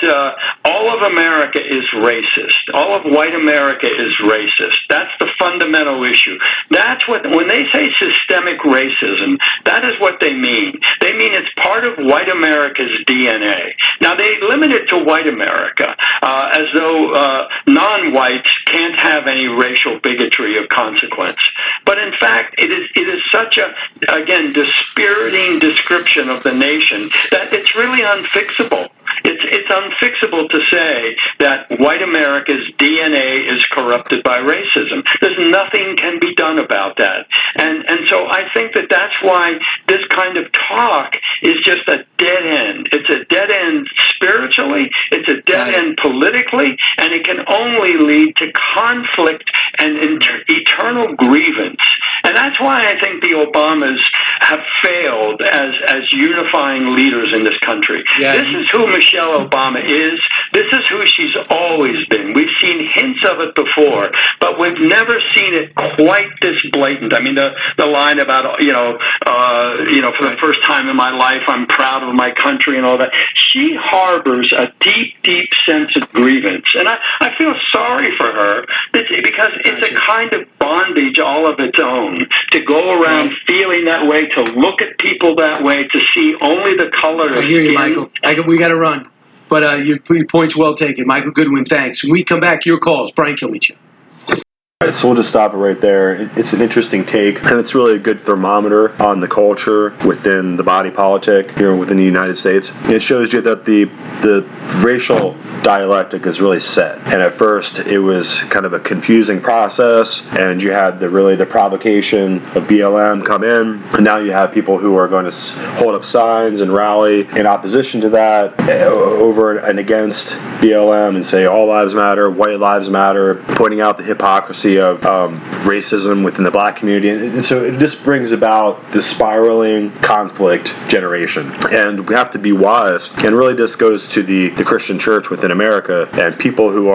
all of America is racist, all of white America is racist, that's the fundamental issue. That's what, when they say systemic racism, that is what they mean. They mean it's part of white America's DNA. Now, they limit it to white America, as though non-whites can't have any racial bigotry of consequence. But in fact, it is such a, again, dispiriting description of the nation that it's really unfixable. It's unfixable to say that white America's DNA is corrupted by racism. There's nothing can be done about that. And so I think that that's why this kind of talk is just a dead end. It's a dead end spiritually, it's a dead end politically, and it can only lead to conflict and eternal grievance. And that's why I think the Obamas have failed as unifying leaders in this country. Yeah. This is who Michelle Obama is. This is who she's always been. We've seen hints of it before, but we've never seen it quite this blatant. I mean, the line about for the first time in my life, I'm proud of my country and all that. She harbors a deep, deep sense of grievance, and I feel sorry for her because it's a kind of bondage all of its own to go around feeling that way, to look at people that way, to see only the color of I hear you, skin. Michael. We got to run. But your point's well taken. Michael Goodwin, thanks. When we come back, your calls. Brian Kilmeade. All right, so we'll just stop it right there. It's an interesting take, and it's really a good thermometer on the culture within the body politic here within the United States. It shows you that the racial dialectic is really set. And at first, it was kind of a confusing process, and you had the provocation of BLM come in, and now you have people who are going to hold up signs and rally in opposition to that, over and against BLM, and say all lives matter, white lives matter, pointing out the hypocrisy of racism within the black community. And so it just brings about the spiraling conflict generation. And we have to be wise. And really this goes to the Christian church within America, and people who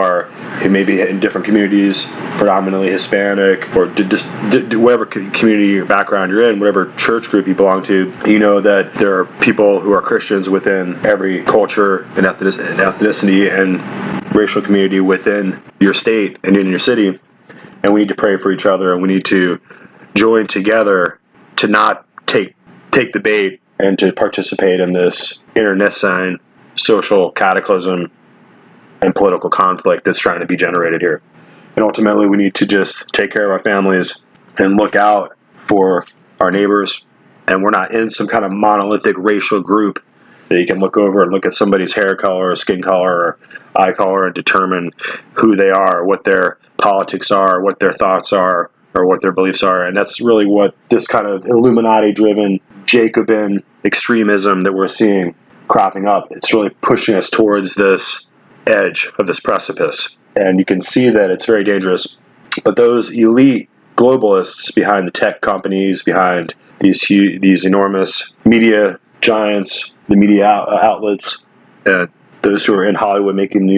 may be in different communities, predominantly Hispanic, or just whatever community or background you're in, whatever church group you belong to, you know that there are people who are Christians within every culture and ethnicity and racial community within your state and in your city. And we need to pray for each other, and we need to join together to not take the bait and to participate in this internecine social cataclysm and political conflict that's trying to be generated here. And ultimately, we need to just take care of our families and look out for our neighbors. And we're not in some kind of monolithic racial group that you can look over and look at somebody's hair color or skin color or eye color and determine who they are, what their politics are, what their thoughts are, or what their beliefs are. And that's really what this kind of Illuminati-driven Jacobin extremism that we're seeing cropping up, it's really pushing us towards this edge of this precipice. And you can see that it's very dangerous. But those elite globalists behind the tech companies, behind these enormous media giants, the media outlets, and those who are in Hollywood making the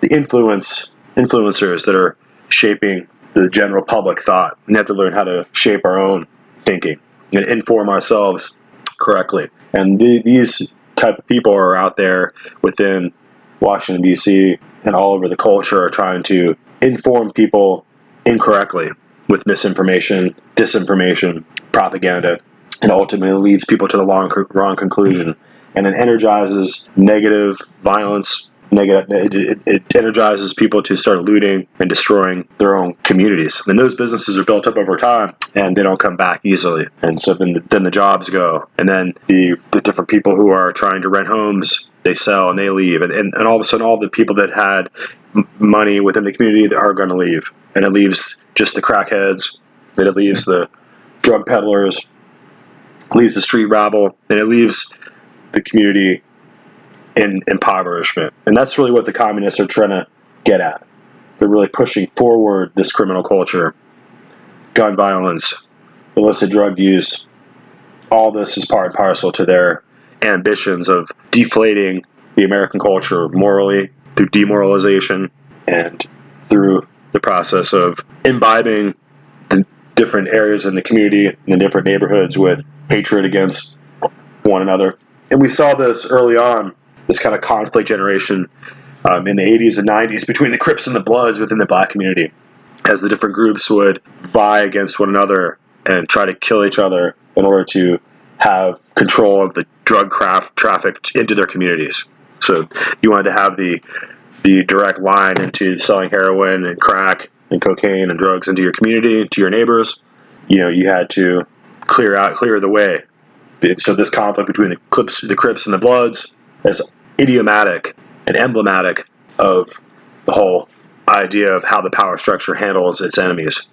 influencers that are shaping the general public thought. We have to learn how to shape our own thinking and inform ourselves correctly. And these type of people are out there within Washington, D.C. and all over the culture are trying to inform people incorrectly with misinformation, disinformation, propaganda, and ultimately leads people to the wrong conclusion. And it energizes negative violence. It energizes people to start looting and destroying their own communities. And those businesses are built up over time, and they don't come back easily. And so then the jobs go. And then the different people who are trying to rent homes, they sell and they leave. And all of a sudden, all the people that had money within the community are going to leave. And it leaves just the crackheads, and it leaves the drug peddlers, leaves the street rabble, and it leaves the community in impoverishment. And that's really what the communists are trying to get at. They're really pushing forward this criminal culture, gun violence, illicit drug use. All this is part and parcel to their ambitions of deflating the American culture morally through demoralization and through the process of imbibing the different areas in the community and the different neighborhoods with hatred against one another. And we saw this early on, this kind of conflict generation in the 80s and 90s between the Crips and the Bloods within the black community, as the different groups would vie against one another and try to kill each other in order to have control of the drug trafficked into their communities. So you wanted to have the direct line into selling heroin and crack and cocaine and drugs into your community, to your neighbors. You had to clear the way. So this conflict between the Crips and the Bloods, as idiomatic and emblematic of the whole idea of how the power structure handles its enemies.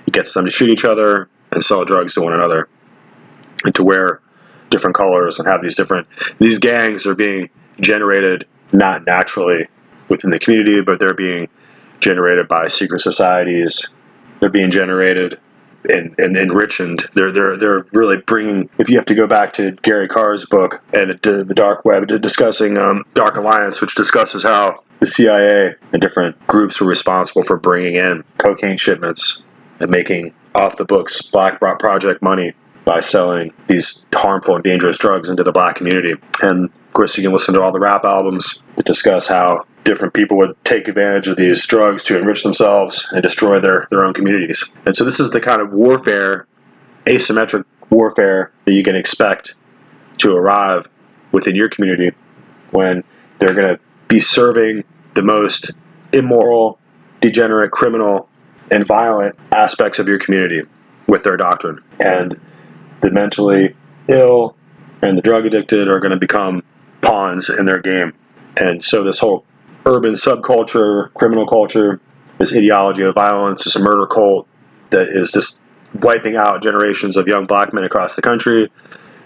It gets them to shoot each other and sell drugs to one another, and to wear different colors and have these gangs are being generated not naturally within the community, but they're being generated by secret societies. They're being generated and enriched. They're really bringing, if you have to go back to Gary Carr's book and the dark web, discussing Dark Alliance, which discusses how the CIA and different groups were responsible for bringing in cocaine shipments and making off the books black project money by selling these harmful and dangerous drugs into the black community. And of course, you can listen to all the rap albums that discuss how different people would take advantage of these drugs to enrich themselves and destroy their own communities. And so this is the kind of warfare, asymmetric warfare, that you can expect to arrive within your community when they're going to be serving the most immoral, degenerate, criminal, and violent aspects of your community with their doctrine. And the mentally ill and the drug addicted are going to become pawns in their game. And so this whole urban subculture, criminal culture, this ideology of violence, this murder cult that is just wiping out generations of young black men across the country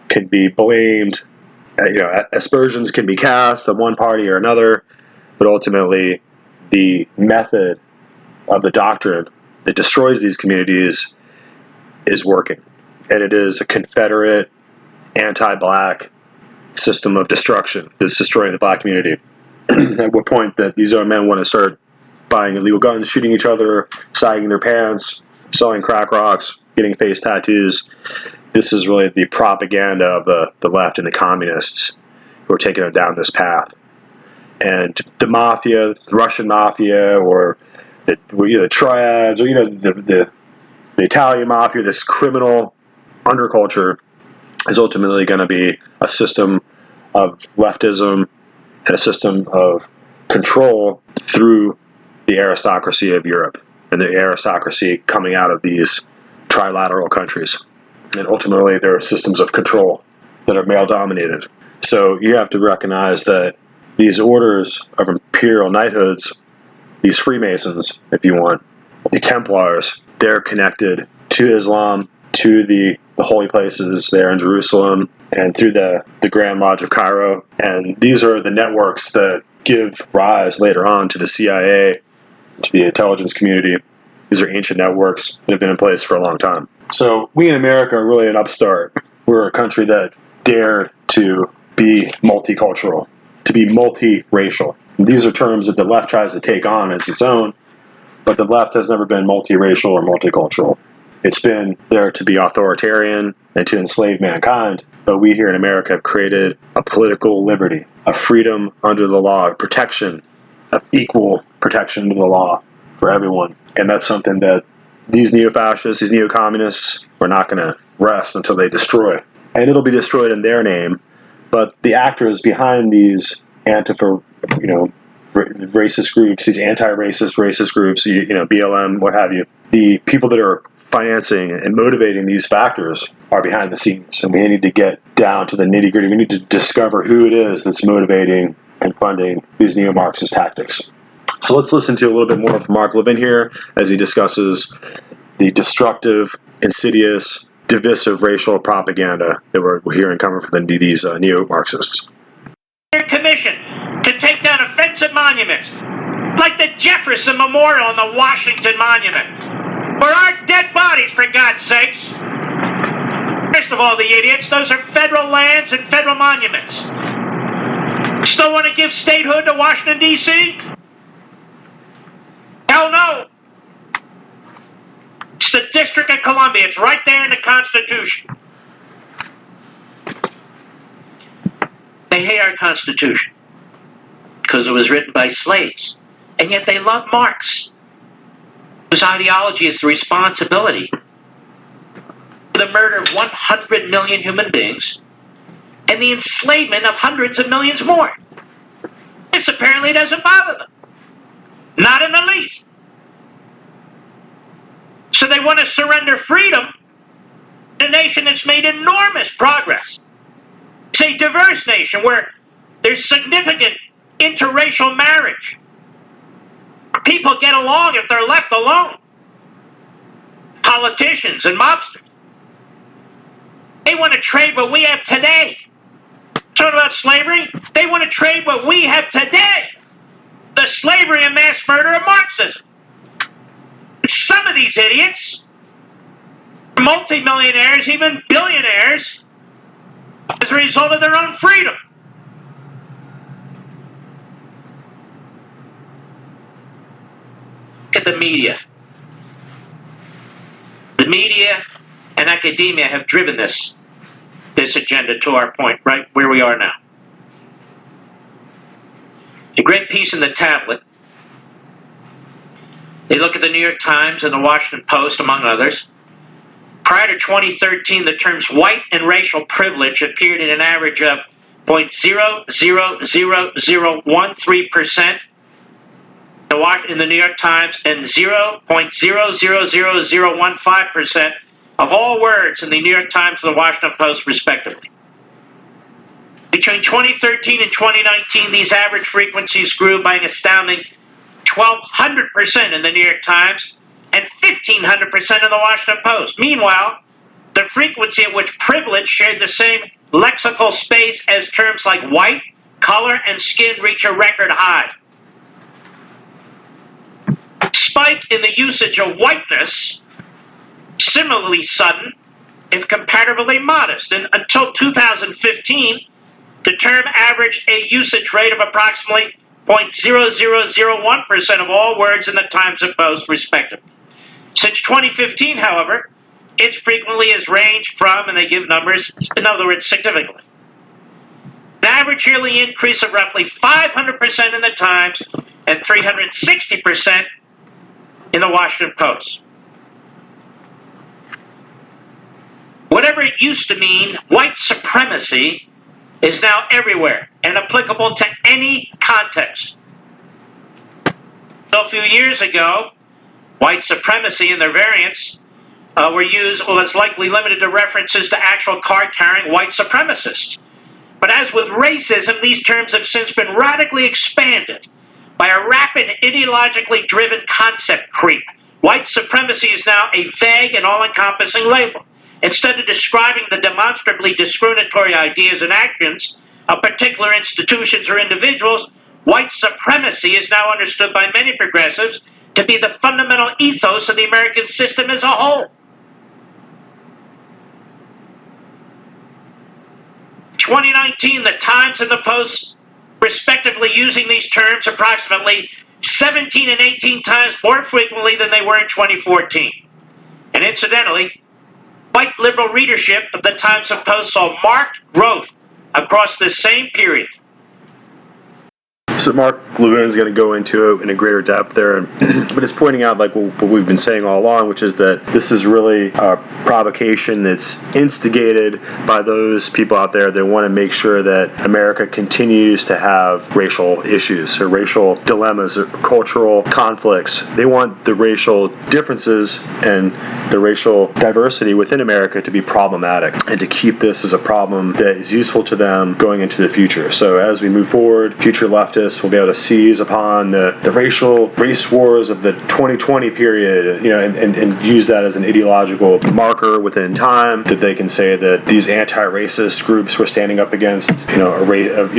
can be blamed. Aspersions can be cast on one party or another, but ultimately the method of the doctrine that destroys these communities is working. And it is a Confederate, anti-black system of destruction that's destroying the black community. At what point that these young men want to start buying illegal guns, shooting each other, sagging their pants, selling crack rocks, getting face tattoos. This is really the propaganda of the left and the communists who are taking them down this path. And the mafia, the Russian mafia, or the triads, or the Italian mafia, this criminal underculture, is ultimately going to be a system of leftism and a system of control through the aristocracy of Europe and the aristocracy coming out of these trilateral countries. And ultimately, there are systems of control that are male-dominated. So you have to recognize that these orders of imperial knighthoods, these Freemasons, if you want, the Templars, they're connected to Islam, to the holy places there in Jerusalem, and through the Grand Lodge of Cairo. And these are the networks that give rise later on to the CIA, to the intelligence community. These are ancient networks that have been in place for a long time. So we in America are really an upstart. We're a country that dared to be multicultural, to be multiracial. And these are terms that the left tries to take on as its own, but the left has never been multiracial or multicultural. It's been there to be authoritarian and to enslave mankind, but we here in America have created a political liberty, a freedom under the law, a protection, of equal protection under the law for everyone. And that's something that these neo-fascists, these neo-communists, are not going to rest until they destroy. And it'll be destroyed in their name, but the actors behind these Antifa, racist groups, these anti-racist groups, BLM, what have you, the people that are financing and motivating these factors are behind the scenes. And we need to get down to the nitty-gritty. We need to discover who it is that's motivating and funding these neo-Marxist tactics. So let's listen to a little bit more of Mark Levin here as he discusses the destructive, insidious, divisive racial propaganda that we're hearing coming from these neo-Marxists. Commission to take down offensive monuments, like the Jefferson Memorial and the Washington Monument, or our dead bodies, for God's sakes. First of all, the idiots, those are federal lands and federal monuments. Still want to give statehood to Washington, D.C.? Hell no. It's the District of Columbia. It's right there in the Constitution. They hate our Constitution because it was written by slaves. And yet they love Marx, whose ideology is the responsibility for the murder of 100 million human beings and the enslavement of hundreds of millions more. This apparently doesn't bother them. Not in the least. So they want to surrender freedom to a nation that's made enormous progress. It's a diverse nation where There's significant interracial marriage. People get along if they're left alone. Politicians and mobsters. They want to trade what we have today. Talking about slavery, they want to trade what we have today. The slavery and mass murder of Marxism. Some of these idiots, multimillionaires, even billionaires, as a result of their own freedom. Look at the media. The media and academia have driven this agenda to our point, right where we are now. A great piece in the tablet. They look at the New York Times and the Washington Post, among others. Prior to 2013, the terms white and racial privilege appeared in an average of 0.00013% in the New York Times and 0.00015% of all words in the New York Times and the Washington Post, respectively. Between 2013 and 2019, these average frequencies grew by an astounding 1,200% in the New York Times and 1,500% in the Washington Post. Meanwhile, the frequency at which privilege shared the same lexical space as terms like white, color, and skin reach a record high. Spike in the usage of whiteness, similarly sudden, if comparatively modest. And until 2015, the term averaged a usage rate of approximately 0.0001% of all words in the Times and Post, respectively. Since 2015, however, its frequency has ranged from, and they give numbers, in other words, significantly. An average yearly increase of roughly 500% in the Times and 360% in the Washington Post. Whatever it used to mean, white supremacy is now everywhere and applicable to any context. So a few years ago, white supremacy and their variants were used, well, it's likely limited to references to actual card-carrying white supremacists. But as with racism, these terms have since been radically expanded by a rapid ideologically driven concept creep. White supremacy is now a vague and all-encompassing label. Instead of describing the demonstrably discriminatory ideas and actions of particular institutions or individuals, white supremacy is now understood by many progressives to be the fundamental ethos of the American system as a whole. 2019, the Times and the Post, respectively, using these terms approximately 17 and 18 times more frequently than they were in 2014. And incidentally, white liberal readership of the Times and Post saw marked growth across this same period. So Mark Levin's going to go into it in a greater depth there, but it's pointing out like what we've been saying all along, which is that this is really a provocation that's instigated by those people out there that want to make sure that America continues to have racial issues or racial dilemmas or cultural conflicts. They want the racial differences and the racial diversity within America to be problematic and to keep this as a problem that is useful to them going into the future. So as we move forward, future leftists will be able to seize upon the race wars of the 2020 period, and use that as an ideological marker within time that they can say that these anti-racist groups were standing up against, a race of,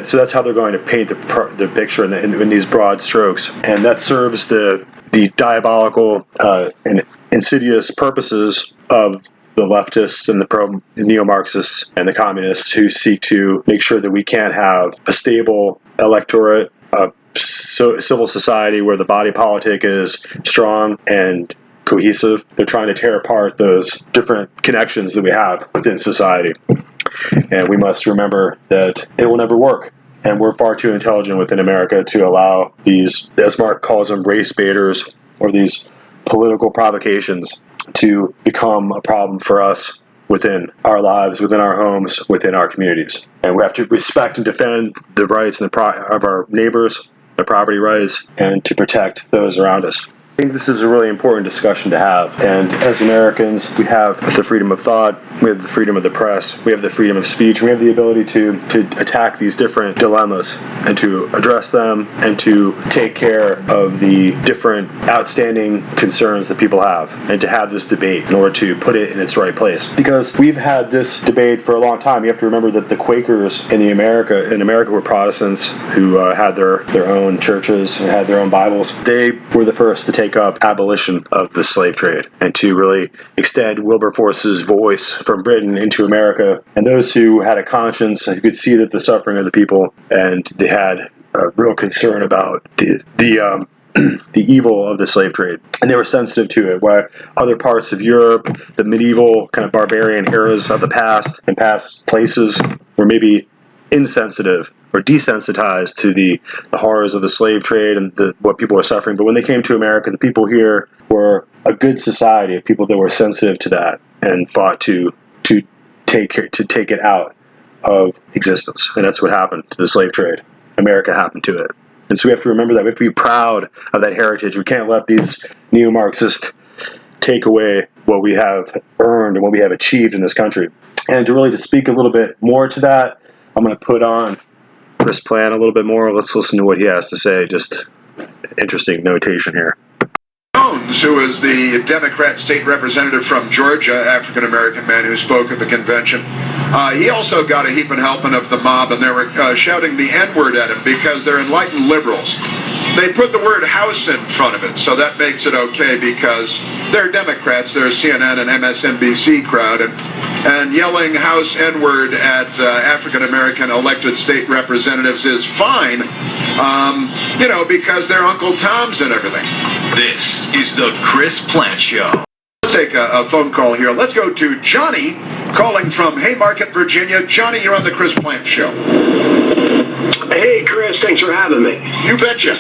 so that's how they're going to paint the picture in these broad strokes, and that serves the diabolical and insidious purposes of the leftists and the neo-Marxists and the communists who seek to make sure that we can't have a stable electorate, a civil society where the body politic is strong and cohesive. They're trying to tear apart those different connections that we have within society. And we must remember that it will never work. And we're far too intelligent within America to allow these, as Mark calls them, race baiters, or these political provocations to become a problem for us within our lives, within our homes, within our communities. And we have to respect and defend the rights of our neighbors, their property rights, and to protect those around us. I think this is a really important discussion to have. And as Americans, we have the freedom of thought, we have the freedom of the press, we have the freedom of speech, we have the ability to attack these different dilemmas and to address them and to take care of the different outstanding concerns that people have, and to have this debate in order to put it in its right place. Because we've had this debate for a long time. You have to remember that the Quakers in America were Protestants who had their own churches and had their own Bibles. They were the first to take up abolition of the slave trade and to really extend Wilberforce's voice from Britain into America. And those who had a conscience and who could see that the suffering of the people, and they had a real concern about the evil of the slave trade, and they were sensitive to it, while other parts of Europe, the medieval kind of barbarian eras of the past and past places, were maybe insensitive or desensitized to the horrors of the slave trade and what people were suffering. But when they came to America, the people here were a good society of people that were sensitive to that and fought to take it out of existence. And that's what happened to the slave trade. America happened to it. And so we have to remember that. We have to be proud of that heritage. We can't let these neo-Marxists take away what we have earned and what we have achieved in this country. And to speak a little bit more to that, I'm going to put on Chris Plan a little bit more. Let's listen to what he has to say. Just interesting notation here. Jones, who is the Democrat state representative from Georgia, African-American man who spoke at the convention, he also got a heaping helping of the mob, and they were shouting the N-word at him because they're enlightened liberals. They put the word house in front of it, so that makes it okay because they're Democrats, they're a CNN and MSNBC crowd, and yelling house N-word at African-American elected state representatives is fine, because they're Uncle Toms and everything. This is the Chris Plant Show. Let's take a phone call here. Let's go to Johnny, calling from Haymarket, Virginia. Johnny, you're on the Chris Plant Show. Hey, Chris, thanks for having me. You betcha.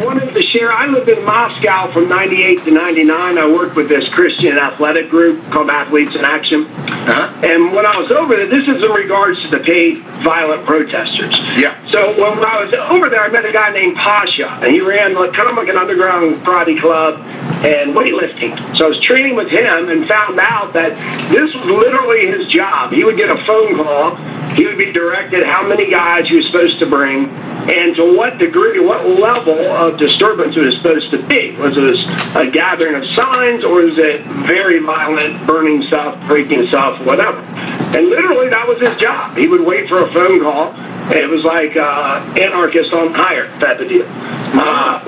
Wanted to share, I lived in Moscow from 98 to 99. I worked with this Christian athletic group called Athletes in Action. Uh-huh. And when I was over there, this is in regards to the paid violent protesters. Yeah. So when I was over there, I met a guy named Pasha, and he ran kind of like an underground karate club and weightlifting. So I was training with him and found out that this was literally his job. He would get a phone call. He would be directed how many guys he was supposed to bring and to what degree, what level of disturbance it was supposed to be. Was it a gathering of signs, or is it very violent, burning stuff, breaking stuff, whatever? And literally that was his job. He would wait for a phone call. It was like anarchist on hire type of deal,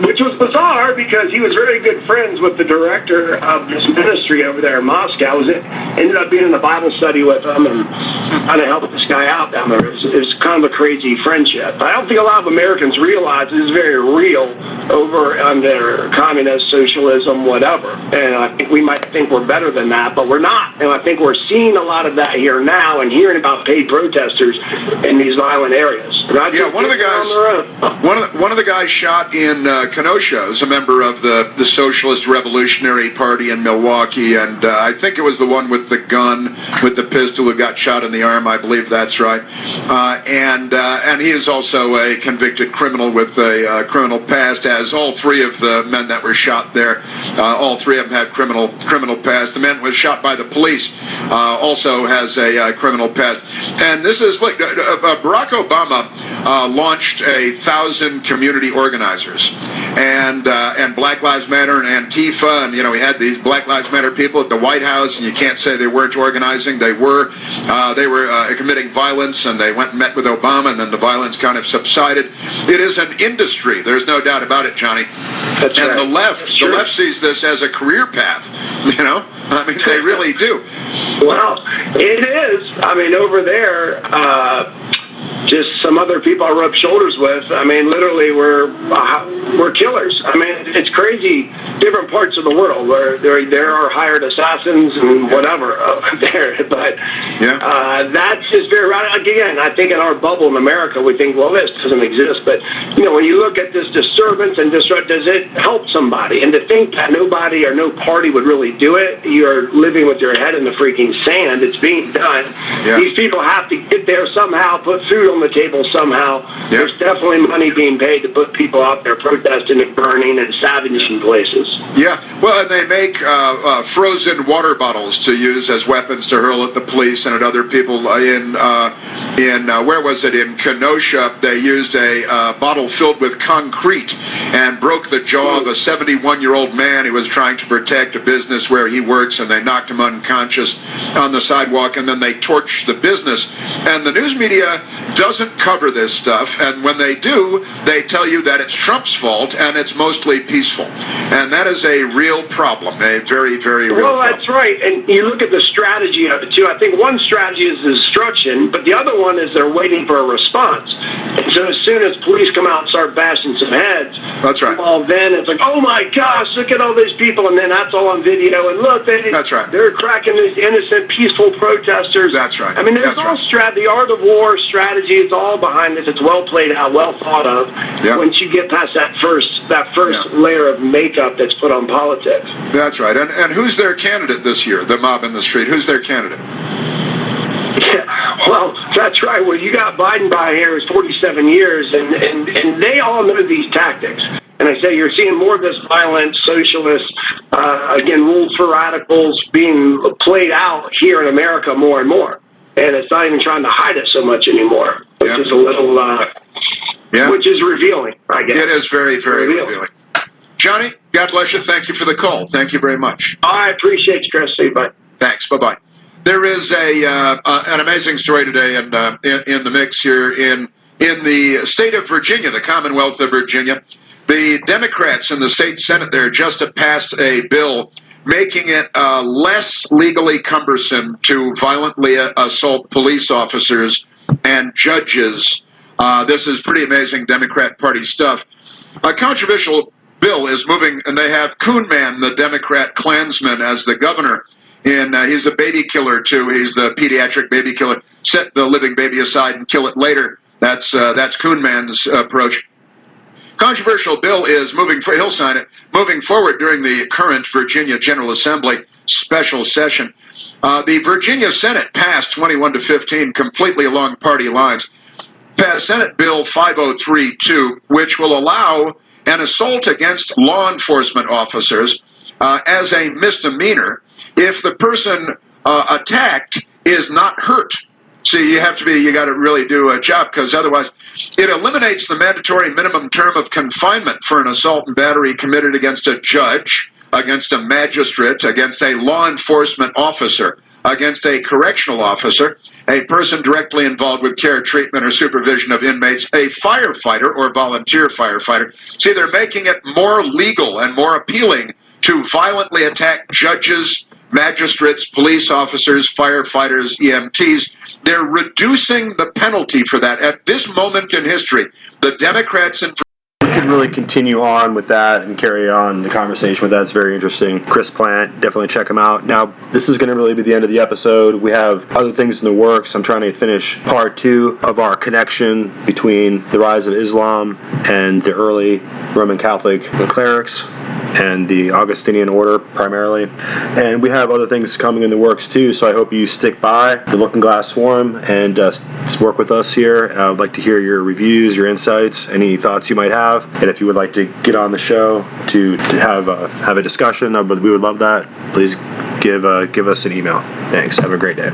which was bizarre because he was very good friends with the director of this ministry over there in Moscow. Ended up being in a Bible study with him and trying to help this guy out down there. It was kind of a crazy friendship. I don't think a lot of Americans realize this is very real over under communist, socialism, whatever. And I think we might think we're better than that, but we're not. And I think we're seeing a lot of that here now and hearing about paid protesters in these violent areas. Yeah, one of the guys shot in Kenosha is a member of the Socialist Revolutionary Party in Milwaukee, and I think it was the one with the gun, with the pistol, who got shot in the arm. I believe that's right. And he is also a convicted criminal with a criminal past, as all three of the men that were shot there. All three of them had criminal past. The man who was shot by the police also has a criminal past. And this is like Barack Obama launched 1,000 community organizers, and Black Lives Matter and Antifa, and we had these Black Lives Matter people at the White House, and you can't say they weren't organizing. They were committing violence, and they went and met with Obama, and then the violence kind of subsided. It is an industry. There's no doubt about it, Johnny. That's and right. the left sees this as a career path. I mean, they really do. Well, it is. I mean, over there, just some other people I rub shoulders with. I mean, literally, we're killers. I mean, it's crazy. Different parts of the world where there are hired assassins and whatever there, but that's just very right. Again, I think in our bubble in America, we think, well, this doesn't exist. But when you look at this disturbance and disrupt, does it help somebody? And to think that nobody or no party would really do it, you're living with your head in the freaking sand. It's being done. Yeah. These people have to get there somehow, put food on the table somehow. There's definitely money being paid to put people out there protesting and burning and savaging places. Yeah, well, and they make frozen water bottles to use as weapons to hurl at the police and at other people. In where was it? In Kenosha, they used a bottle filled with concrete and broke the jaw of a 71-year-old man who was trying to protect a business where he works, and they knocked him unconscious on the sidewalk, and then they torched the business. And the news media doesn't cover this stuff, and when they do, they tell you that it's Trump's fault and it's mostly peaceful. And that is a real problem, a very, very real problem. That's right. And you look at the strategy of it, too. I think one strategy is destruction, but the other one is they're waiting for a response. And so as soon as police come out and start bashing some heads, that's right. Well, then it's like, oh my gosh, look at all these people, and then that's all on video. And look, that's right. They're cracking these innocent, peaceful protesters. That's right. I mean, there's all the art of war strategy. It's all behind this. It's well played out, well thought of. Yep. Once you get past that first layer of makeup that's put on politics. That's right. And who's their candidate this year? The mob in the street. Who's their candidate? Yeah, well, that's right. Well, you got Biden by here is 47 years, and they all know these tactics. And I say you're seeing more of this violent socialist, again, rules for radicals being played out here in America more and more. And it's not even trying to hide it so much anymore, which is a little, which is revealing, I guess. It is very, very revealing. Johnny, God bless you. Thank you for the call. Thank you very much. I appreciate you, Chris. See you, bye. Thanks. Bye-bye. There is an amazing story today in the mix here in the state of Virginia, the Commonwealth of Virginia. The Democrats in the state Senate there just passed a bill making it less legally cumbersome to violently assault police officers and judges. This is pretty amazing Democrat Party stuff. A controversial bill is moving, and they have Coon Man, the Democrat Klansman, as the governor. And he's a baby killer, too. He's the pediatric baby killer. Set the living baby aside and kill it later. That's Coon Man's approach. Controversial bill is he'll sign it, moving forward during the current Virginia General Assembly special session. The Virginia Senate passed 21-15 completely along party lines. Passed Senate Bill 5032, which will allow an assault against law enforcement officers as a misdemeanor if the person attacked is not hurt. See, you got to really do a job, because otherwise it eliminates the mandatory minimum term of confinement for an assault and battery committed against a judge, against a magistrate, against a law enforcement officer, against a correctional officer, a person directly involved with care, treatment, or supervision of inmates, a firefighter or volunteer firefighter. See, they're making it more legal and more appealing to violently attack judges, magistrates, police officers, firefighters, EMTs. They're reducing the penalty for that. At this moment in history, the Democrats in we could really continue on with that and carry on the conversation with that. It's very interesting. Chris Plant, definitely check him out. Now, this is going to really be the end of the episode. We have other things in the works. I'm trying to finish part 2 of our connection between the rise of Islam and the early Roman Catholic clerics and the Augustinian order primarily. And we have other things coming in the works too, so I hope you stick by the Looking Glass Forum and work with us here. I'd like to hear your reviews, your insights, any thoughts you might have. And if you would like to get on the show to have a discussion, we would love that. Please give us an email. Thanks. Have a great day.